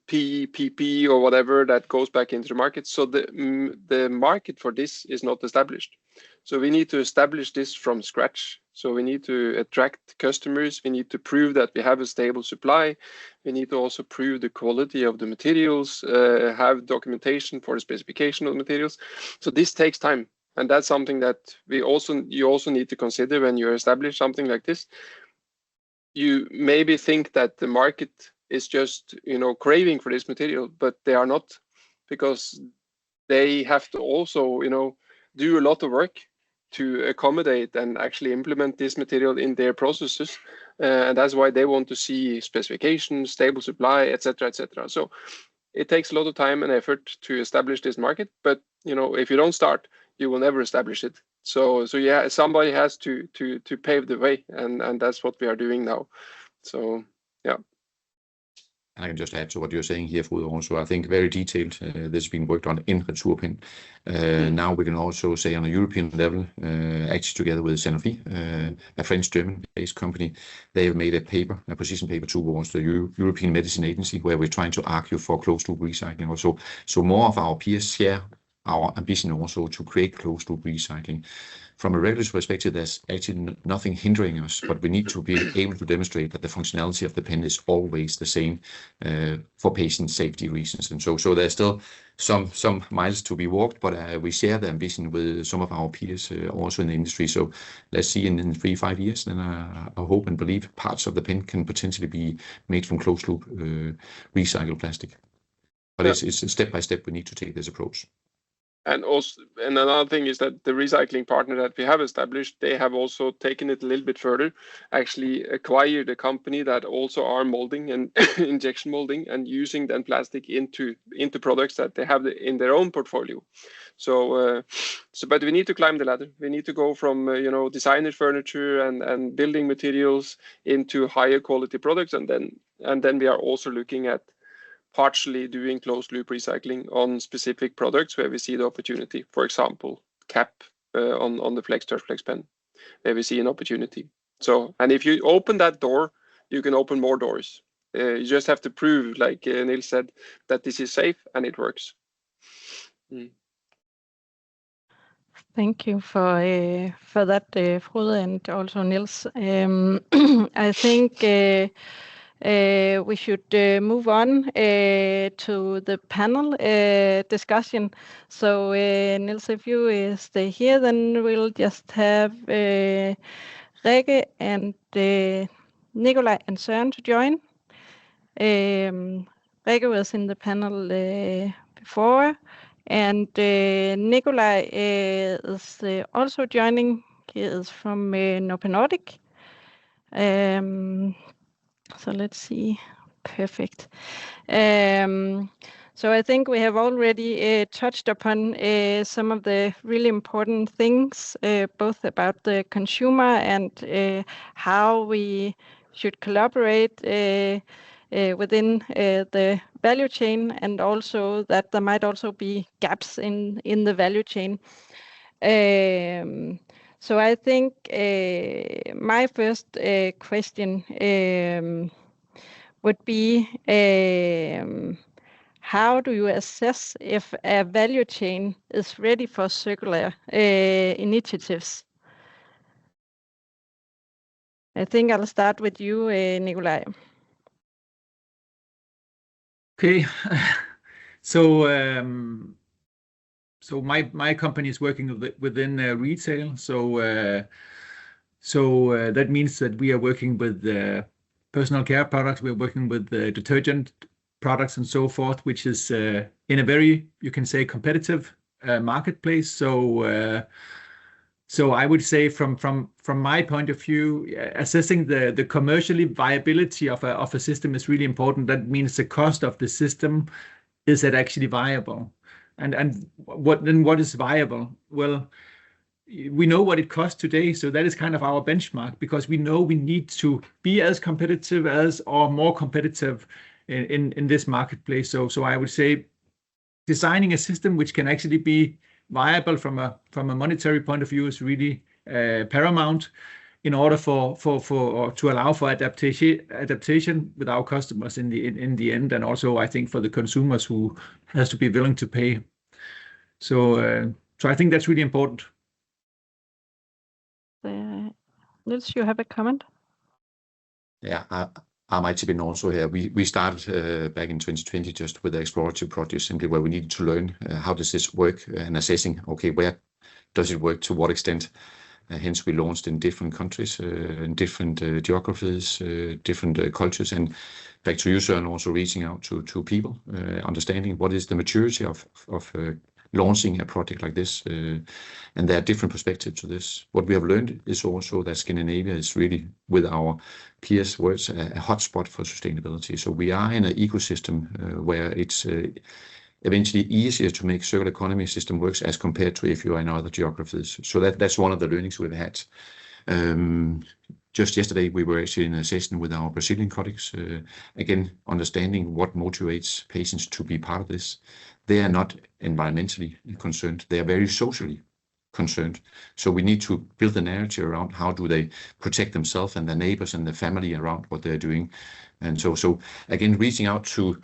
PP or whatever that goes back into the market. So the market for this is not established. So we need to establish this from scratch. So we need to attract customers. We need to prove that we have a stable supply. We need to also prove the quality of the materials, have documentation for the specification of the materials. So this takes time. And that's something that you also need to consider when you establish something like this. You maybe think that the market is just, craving for this material, but they are not, because they have to also, do a lot of work to accommodate and actually implement this material in their processes. And that's why they want to see specifications, stable supply, etc., etc. So it takes a lot of time and effort to establish this market. But, if you don't start, you will never establish it. So yeah, somebody has to pave the way, and that's what we are doing now. So yeah. And I can just add to what you're saying here, Frode, also. I think very detailed. This has been worked on in Returpin. Now we can also say on a European level, actually together with Sanofi, a French-German-based company, they have made a position paper towards the European Medicine Agency, where we're trying to argue for closed-loop recycling also. So more of our peers share our ambition also to create closed-loop recycling. From a regulatory perspective, there's actually nothing hindering us, but we need to be able to demonstrate that the functionality of the pen is always the same for patient safety reasons. And so there's still some miles to be walked, but we share the ambition with some of our peers also in the industry. So let's see in 3-5 years, then I hope and believe parts of the pen can potentially be made from closed-loop recycled plastic. But it's step by step we need to take this approach. And another thing is that the recycling partner that we have established, they have also taken it a little bit further, actually acquired a company that also are molding and injection molding and using then plastic into products that they have in their own portfolio. So but we need to climb the ladder. We need to go from designer furniture and building materials into higher quality products, and then we are also looking at partially doing closed loop recycling on specific products where we see the opportunity. For example, cap on the FlexTouch Flex pen, where we see an opportunity. So, and if you open that door, you can open more doors. You just have to prove, like Niels said, that this is safe and it works. Thank you for that, Frode, and also Niels. I think we should move on to the panel discussion. So Niels, if you stay here, then we'll just have Rikke and Nikolaj and Søren to join. Rikke was in the panel before, and Nikolaj is also joining. He is from Novo Nordisk. So let's see. Perfect. So I think we have already touched upon some of the really important things, both about the consumer and how we should collaborate within the value chain, and also that there might also be gaps in the value chain. So I think my first question would be how do you assess if a value chain is ready for circular initiatives? I think I'll start with you, Nikolaj. Okay, so my company is working within retail. So that means that we are working with personal care products. We're working with detergent products and so forth, which is in a very, you can say, competitive marketplace. So I would say from my point of view, assessing the commercially viability of a system is really important. That means the cost of the system, is it actually viable? And what is viable? Well, we know what it costs today, so that is kind of our benchmark, because we know we need to be as competitive as or more competitive in this marketplace. So I would say designing a system which can actually be viable from a monetary point of view is really paramount in order to allow for adaptation with our customers in the end, and also I think for the consumers who has to be willing to pay. So I think that's really important. Niels, you have a comment? Yeah, I might chip in also here. We started back in 2020 just with the explorative project, simply where we needed to learn how does this work, and assessing, okay, where does it work, to what extent. Hence, we launched in different countries, in different geographies, different cultures, and back to you, Søren, also reaching out to people, understanding what is the maturity of launching a project like this, and there are different perspectives to this. What we have learned is also that Scandinavia is really, with our peers' words, a hotspot for sustainability. So we are in an ecosystem where it's eventually easier to make circular economy system works as compared to if you are in other geographies. So that's one of the learnings we've had. Just yesterday, we were actually in a session with our Brazilian colleagues, again, understanding what motivates patients to be part of this. They are not environmentally concerned. They are very socially concerned. So we need to build a narrative around how do they protect themselves and their neighbors and their family around what they're doing. And so again, reaching out to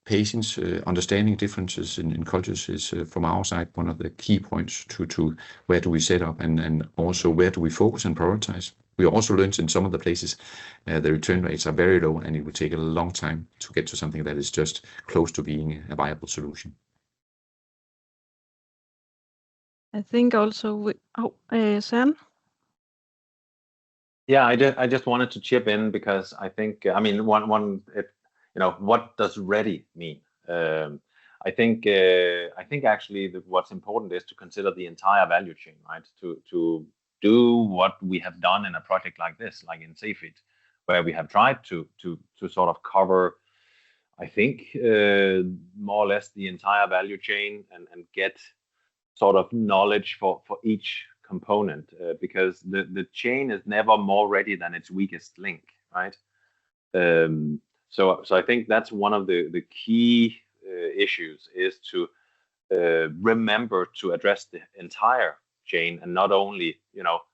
patients, understanding differences in cultures is from our side one of the key points to where do we set up, and also where do we focus and prioritize. We also learned in some of the places the return rates are very low, and it will take a long time to get to something that is just close to being a viable solution. I think also Søren? Yeah, I just wanted to chip in because I think, I mean, what does ready mean? I think actually that what's important is to consider the entire value chain, right? To do what we have done in a project like this, like in CEFIT, where we have tried to sort of cover, I think, more or less the entire value chain and get sort of knowledge for each component, because the chain is never more ready than its weakest link, right? So I think that's one of the key issues, is to remember to address the entire chain and not only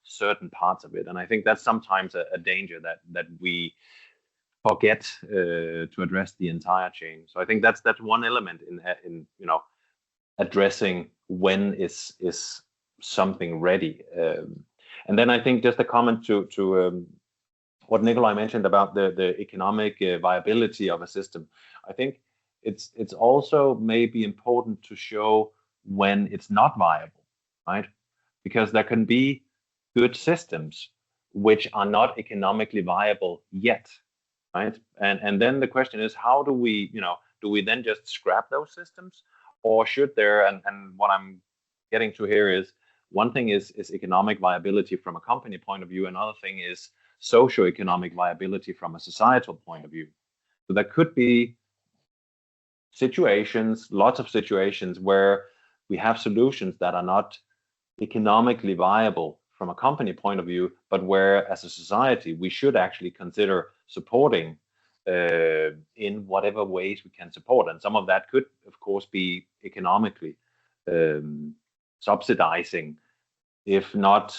certain parts of it. And I think that's sometimes a danger that we forget to address the entire chain. So I think that's one element in addressing when is something ready. And then I think just a comment to what Nikolaj mentioned about the economic viability of a system. I think it's also maybe important to show when it's not viable, right? Because there can be good systems which are not economically viable yet, right? And then the question is, how do we then just scrap those systems, or should there? And what I'm getting to here is, one thing is economic viability from a company point of view, another thing is socio-economic viability from a societal point of view. So there could be situations, lots of situations, where we have solutions that are not economically viable from a company point of view, but where as a society we should actually consider supporting in whatever ways we can support. And some of that could, of course, be economically subsidizing if not,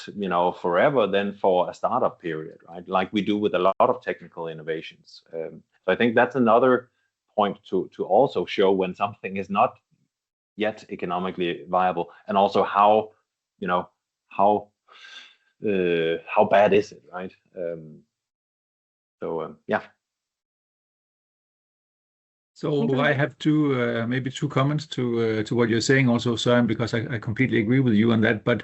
forever, then for a startup period, right? Like we do with a lot of technical innovations. So I think that's another point to also show when something is not yet economically viable, and also how bad is it, right? Yeah. So I have maybe two comments to what you're saying also, Søren, because I completely agree with you on that. But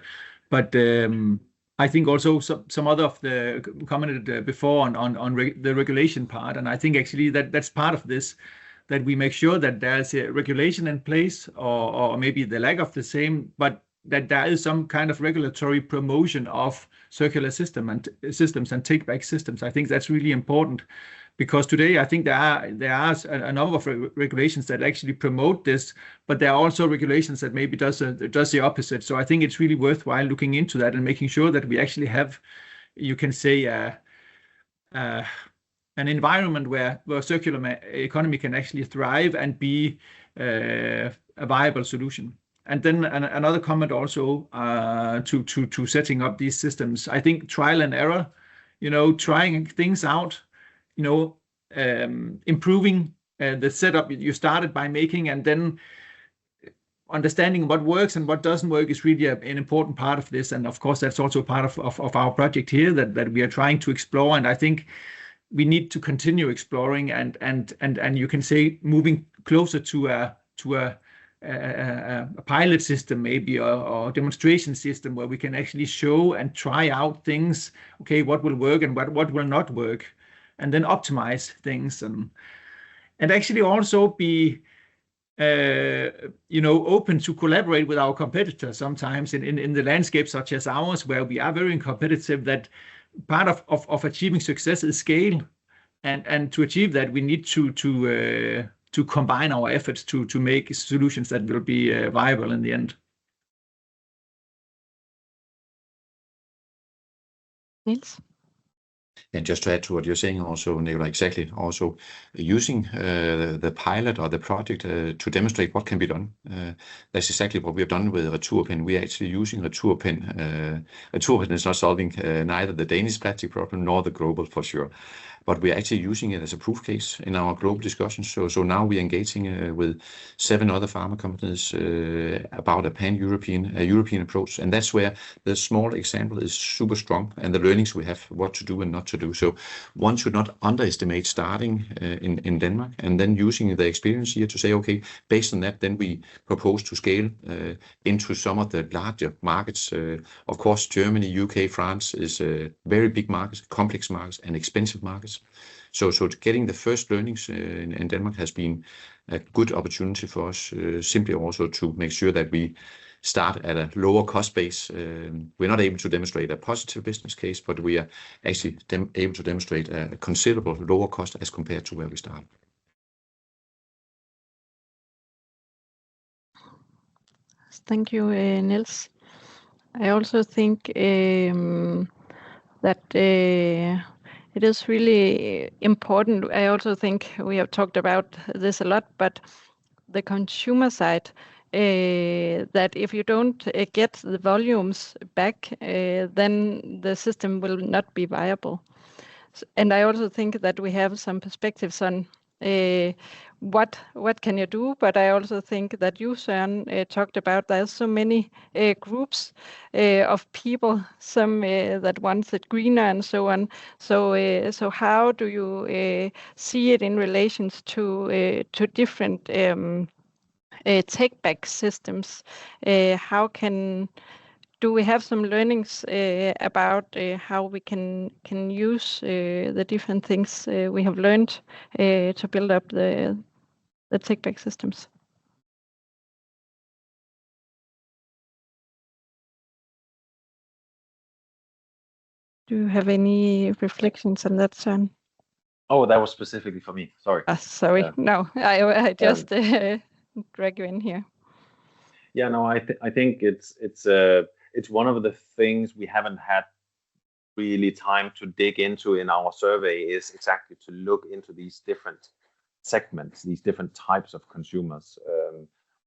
I think also some other of the commented before on the regulation part, and I think actually that's part of this, that we make sure that there's a regulation in place, or maybe the lack of the same, but that there is some kind of regulatory promotion of circular systems and take-back systems. I think that's really important, because today I think there are a number of regulations that actually promote this, but there are also regulations that maybe does the opposite. So I think it's really worthwhile looking into that and making sure that we actually have, you can say, an environment where circular economy can actually thrive and be a viable solution. And then another comment also to setting up these systems. I think trial and error, trying things out, improving the setup you started by making, and then understanding what works and what doesn't work is really an important part of this. And of course, that's also part of our project here that we are trying to explore. And I think we need to continue exploring and you can say moving closer to a pilot system maybe, or demonstration system where we can actually show and try out things. Okay, what will work and what will not work, and then optimize things and actually also be open to collaborate with our competitors sometimes in the landscape such as ours, where we are very competitive. That part of achieving success is scale, and to achieve that we need to combine our efforts to make solutions that will be viable in the end. Niels? And just to add to what you're saying also, Nicola, exactly, also using the pilot or the project to demonstrate what can be done. That's exactly what we have done with Returpen. We are actually using Returpen. Returpen is not solving neither the Danish plastic problem nor the global, for sure. But we are actually using it as a proof case in our global discussions. So now we are engaging with 7 other pharma companies about a European approach. And that's where the small example is super strong, and the learnings we have, what to do and not to do. So one should not underestimate starting in Denmark and then using the experience here to say, okay, based on that, then we propose to scale into some of the larger markets. Of course, Germany, UK, France is very big markets, complex markets, and expensive markets. So getting the first learnings in Denmark has been a good opportunity for us, simply also to make sure that we start at a lower cost base. We're not able to demonstrate a positive business case, but we are actually able to demonstrate a considerable lower cost as compared to where we started. Thank you, Niels. I also think that it is really important. I also think we have talked about this a lot, but the consumer side, that if you don't get the volumes back, then the system will not be viable. And I also think that we have some perspectives on what can you do, but I also think that you, Søren, talked about there's so many groups of people, some that wants it greener and so on. So how do you see it in relations to different take-back systems? Do we have some learnings about how we can use the different things we have learned to build up the take-back systems? Do you have any reflections on that, Søren? Oh, that was specifically for me. Sorry. Sorry. No, I just drag you in here. Yeah, no, I think it's one of the things we haven't had really time to dig into in our survey, is exactly to look into these different segments, these different types of consumers,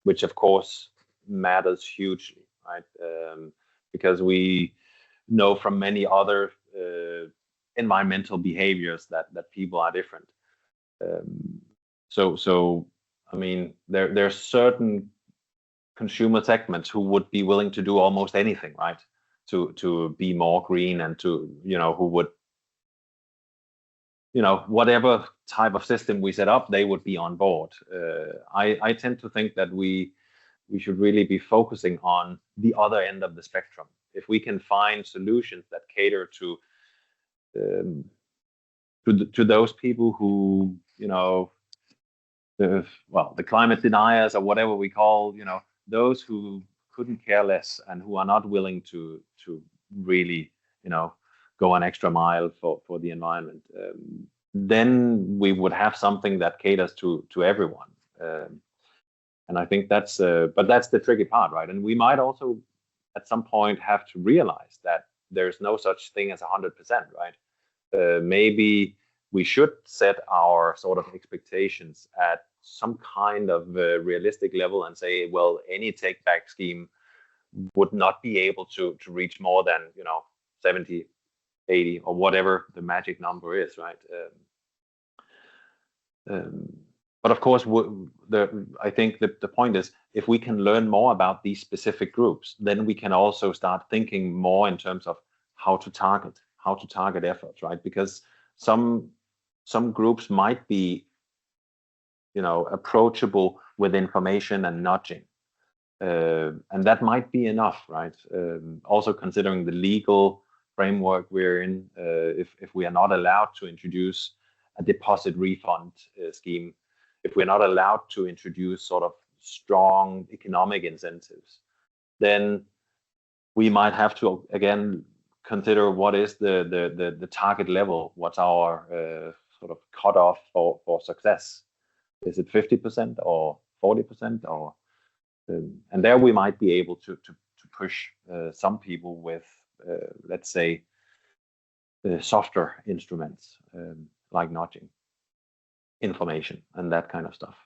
which of course matters hugely, right? because we know from many other environmental behaviors that people are different. So I mean, there's certain consumer segments who would be willing to do almost anything, right, to be more green, and to, who would, whatever type of system we set up, they would be on board. I tend to think that we should really be focusing on the other end of the spectrum. If we can find solutions that cater to those people who, the climate deniers, or whatever we call, those who couldn't care less and who are not willing to really, go an extra mile for the environment, then we would have something that caters to everyone. And I think that's the tricky part, right? And we might also at some point have to realize that there's no such thing as 100%, right? Maybe we should set our sort of expectations at some kind of realistic level and say, well, any take-back scheme would not be able to reach more than 70, 80, or whatever the magic number is, right? But of course, I think the point is, if we can learn more about these specific groups, then we can also start thinking more in terms of how to target efforts, right? Because some groups might be, approachable with information and nudging, and that might be enough, right? Also considering the legal framework we're in, if we are not allowed to introduce a deposit refund scheme, if we're not allowed to introduce sort of strong economic incentives, then we might have to again consider what is the target level, what's our sort of cutoff for success. Is it 50% or 40%, or and there we might be able to push some people with let's say softer instruments like nudging, information, and that kind of stuff.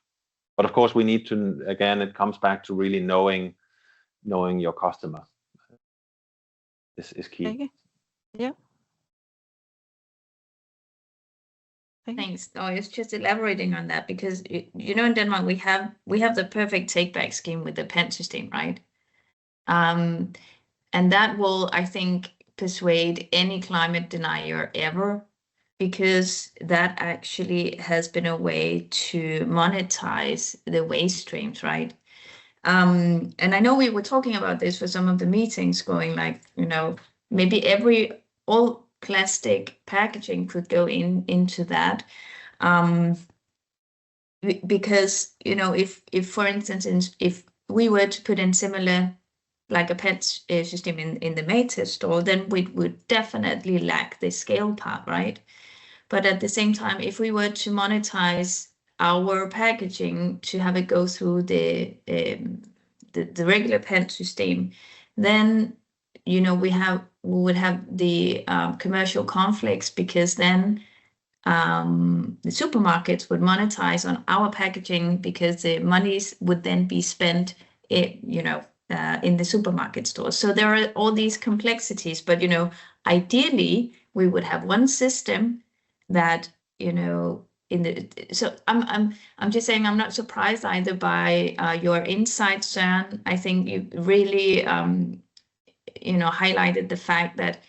But of course, we need to, again, it comes back to really knowing your customer. This is key. Okay. Yeah. Thanks. Oh, it's just elaborating on that, because in Denmark we have the perfect take-back scheme with the pant system, right? And that will, I think, persuade any climate denier ever, because that actually has been a way to monetize the waste streams, right? And I know we were talking about this for some of the meetings, going like, maybe all plastic packaging could go into that, because if for instance, if we were to put in similar like a PET system in the Matas store, then we would definitely lack the scale part, right? But at the same time, if we were to monetize our packaging to have it go through the regular PET system, then we would have the commercial conflicts, because then the supermarkets would monetize on our packaging, because the monies would then be spent in the supermarket stores. So there are all these complexities, but ideally we would have one system that so I'm just saying, I'm not surprised either by your insight, Søren. I think you really highlighted the fact that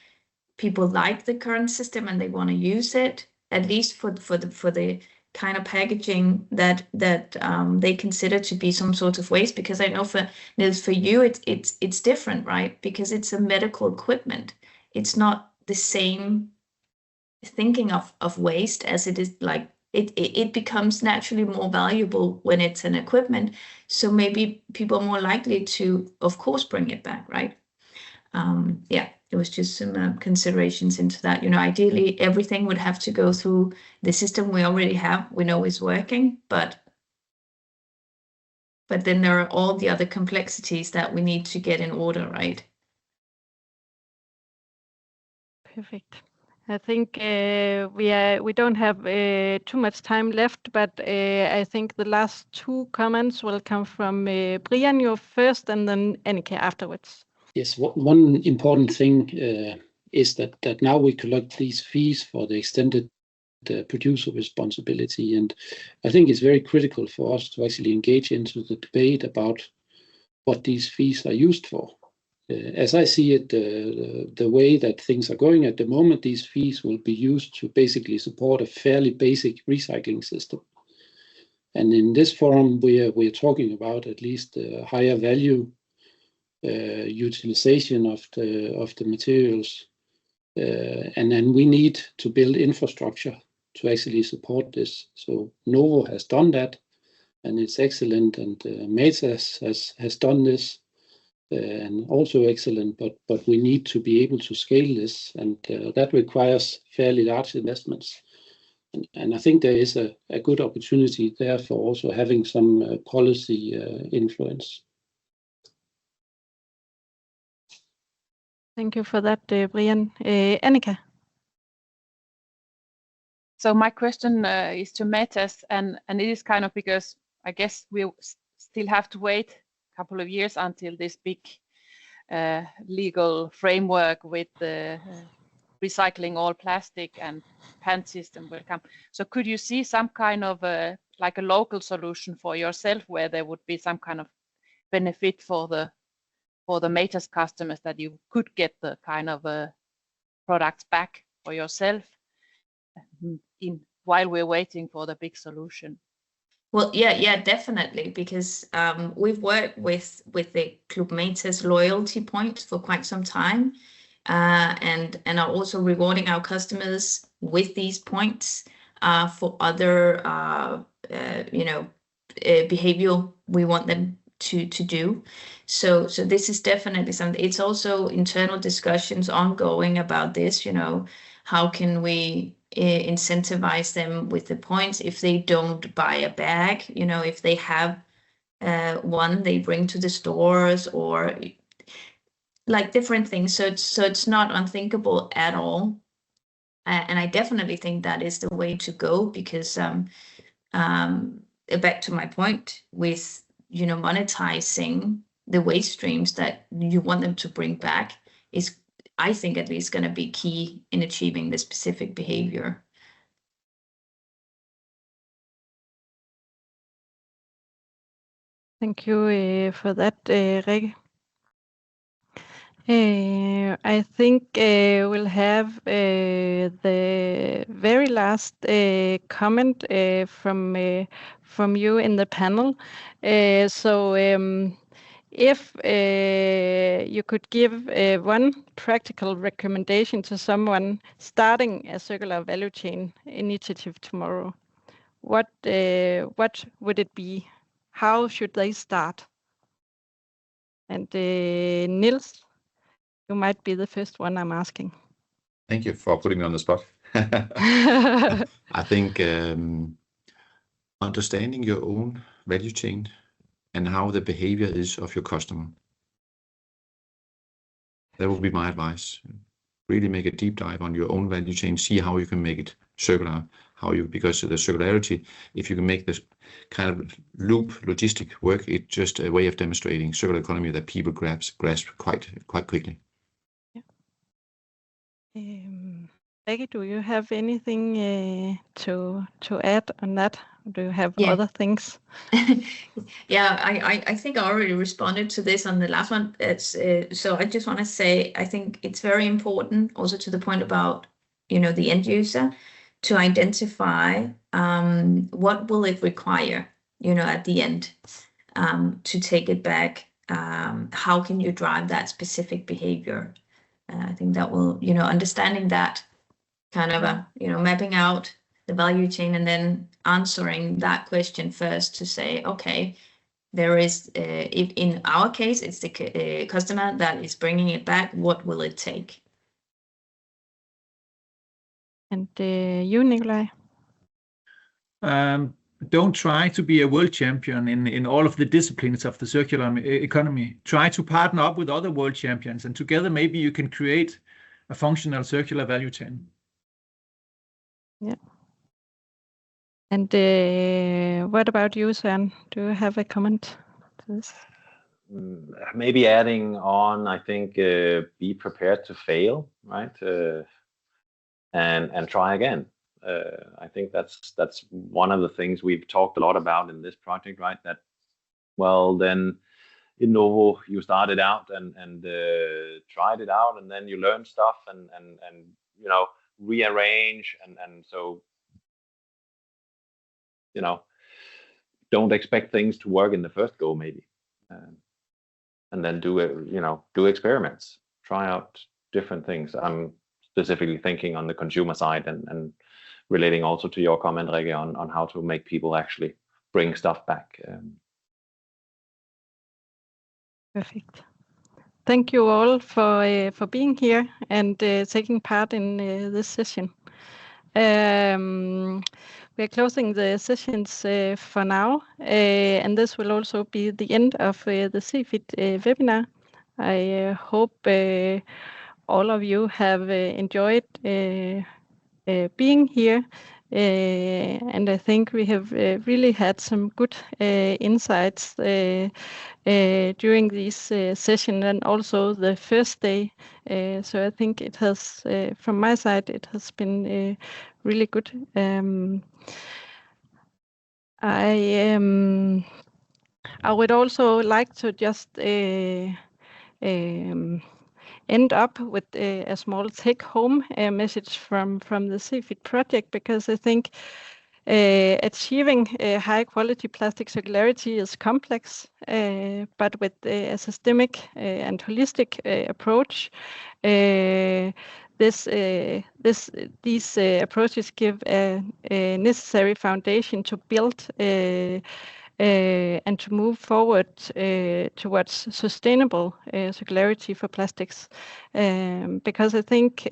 people like the current system and they want to use it, at least for the kind of packaging that they consider to be some sort of waste. Because I know for Niels, for you, it's different, right? Because it's a medical equipment. It's not the same thinking of waste as it is like it becomes naturally more valuable when it's an equipment. So maybe people are more likely to, of course, bring it back, right? Yeah, it was just some considerations into that. Ideally, everything would have to go through the system we already have, we know is working, but then there are all the other complexities that we need to get in order, right? Perfect. I think we don't have too much time left, but I think the last two comments will come from Brian, you first, and then Annika afterwards. Yes, one important thing is that now we collect these fees for the extended producer responsibility, and I think it's very critical for us to actually engage into the debate about what these fees are used for. As I see it, the way that things are going at the moment, these fees will be used to basically support a fairly basic recycling system. And in this forum, we're talking about at least higher value utilization of the materials, and then we need to build infrastructure to actually support this. So Novo has done that, and it's excellent, and Matas has done this, and also excellent, but we need to be able to scale this, and that requires fairly large investments. And I think there is a good opportunity there for also having some policy influence. Thank you for that, Brian. Annika? So my question is to Matas, and it is kind of because I guess we still have to wait a couple of years until this big legal framework with the recycling all plastic and PAN system will come. So could you see some kind of like a local solution for yourself where there would be some kind of benefit for the Matas customers, that you could get the kind of products back for yourself while we're waiting for the big solution? Well, yeah, definitely, because we've worked with the Club Matas loyalty points for quite some time, and are also rewarding our customers with these points for other behavior we want them to do. So this is definitely something. It's also internal discussions ongoing about this. How can we incentivize them with the points if they don't buy a bag? If they have one they bring to the stores, or like different things. So it's not unthinkable at all. And I definitely think that is the way to go, because back to my point with monetizing the waste streams that you want them to bring back is, I think, at least going to be key in achieving the specific behavior. Thank you for that, Rikke. I think we'll have the very last comment from you in the panel. So if you could give one practical recommendation to someone starting a circular value chain initiative tomorrow, what would it be? How should they start? And Niels, you might be the first one I'm asking. Thank you for putting me on the spot. I think understanding your own value chain and how the behavior is of your customer. That would be my advice. Really make a deep dive on your own value chain, see how you can make it circular, because of the circularity, if you can make this kind of loop logistic work, it's just a way of demonstrating circular economy that people grasp quite quickly. Rikke, do you have anything to add on that? Do you have other things? Yeah, I think I already responded to this on the last one. So I just want to say, I think it's very important also to the point about, the end user, to identify what will it require, at the end to take it back. How can you drive that specific behavior? I think that will, understanding that kind of mapping out the value chain and then answering that question first to say, okay, there is, if in our case, it's the customer that is bringing it back, what will it take? And you, Nikolaj? Don't try to be a world champion in all of the disciplines of the circular economy. Try to partner up with other world champions, and together maybe you can create a functional circular value chain. Yeah. And what about you, Søren? Do you have a comment to this? maybe adding on, I think, be prepared to fail, right? And try again. I think that's one of the things we've talked a lot about in this project, right? That, well, then in Novo, you started out and tried it out, and then you learn stuff and you know, rearrange, and so, you know, don't expect things to work in the first go, maybe, and then do it, you know, do experiments, try out different things. I'm specifically thinking on the consumer side, and relating also to your comment, Rikke, on how to make people actually bring stuff back. Perfect. Thank you all for being here and taking part in this session. We're closing the sessions for now, and this will also be the end of the CFIT webinar. I hope all of you have enjoyed being here, and I think we have really had some good insights during this session, and also the first day. So I think it has, from my side, it has been really good. I would also like to just end up with a small take-home message from the CFIT project, because I think achieving high-quality plastic circularity is complex, but with a systemic and holistic approach, these approaches give a necessary foundation to build and to move forward towards sustainable circularity for plastics. Because I think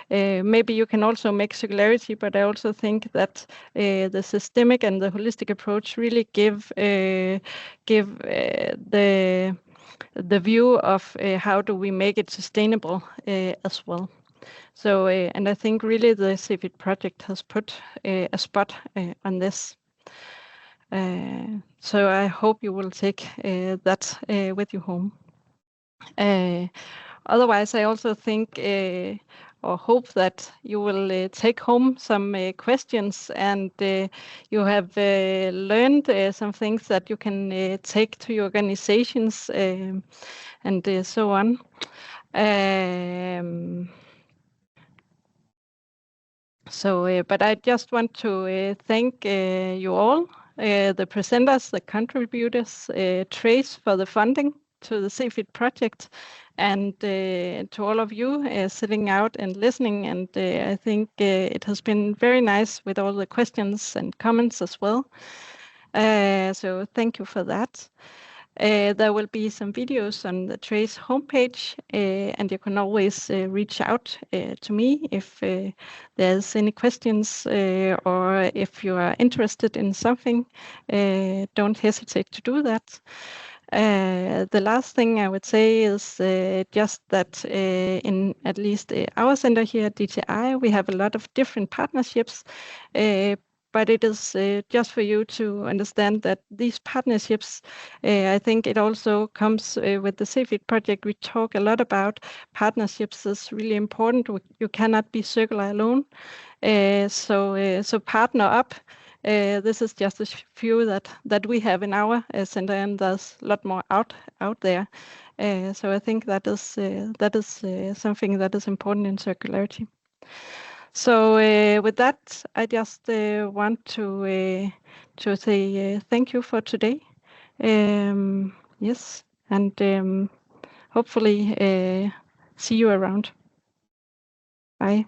maybe you can also make circularity, but I also think that the systemic and the holistic approach really give the view of how do we make it sustainable as well. So, and I think really the CFIT project has put a spot on this. So I hope you will take that with you home. Otherwise, I also think or hope that you will take home some questions, and you have learned some things that you can take to your organizations and so on. But I just want to thank you all, the presenters, the contributors, Trace for the funding to the CFIT project, and to all of you sitting out and listening. And I think it has been very nice with all the questions and comments as well. So thank you for that. There will be some videos on the Trace homepage, and you can always reach out to me if there's any questions or if you are interested in something. Don't hesitate to do that. The last thing I would say is just that in at least our center here at DTI, we have a lot of different partnerships, but it is just for you to understand that these partnerships, I think it also comes with the CFIT project. We talk a lot about partnerships is really important. You cannot be circular alone. So partner up. This is just a few that we have in our center, and there's a lot more out there. So I think that is something that is important in circularity. So with that, I just want to say thank you for today. Yes, and hopefully see you around. Bye.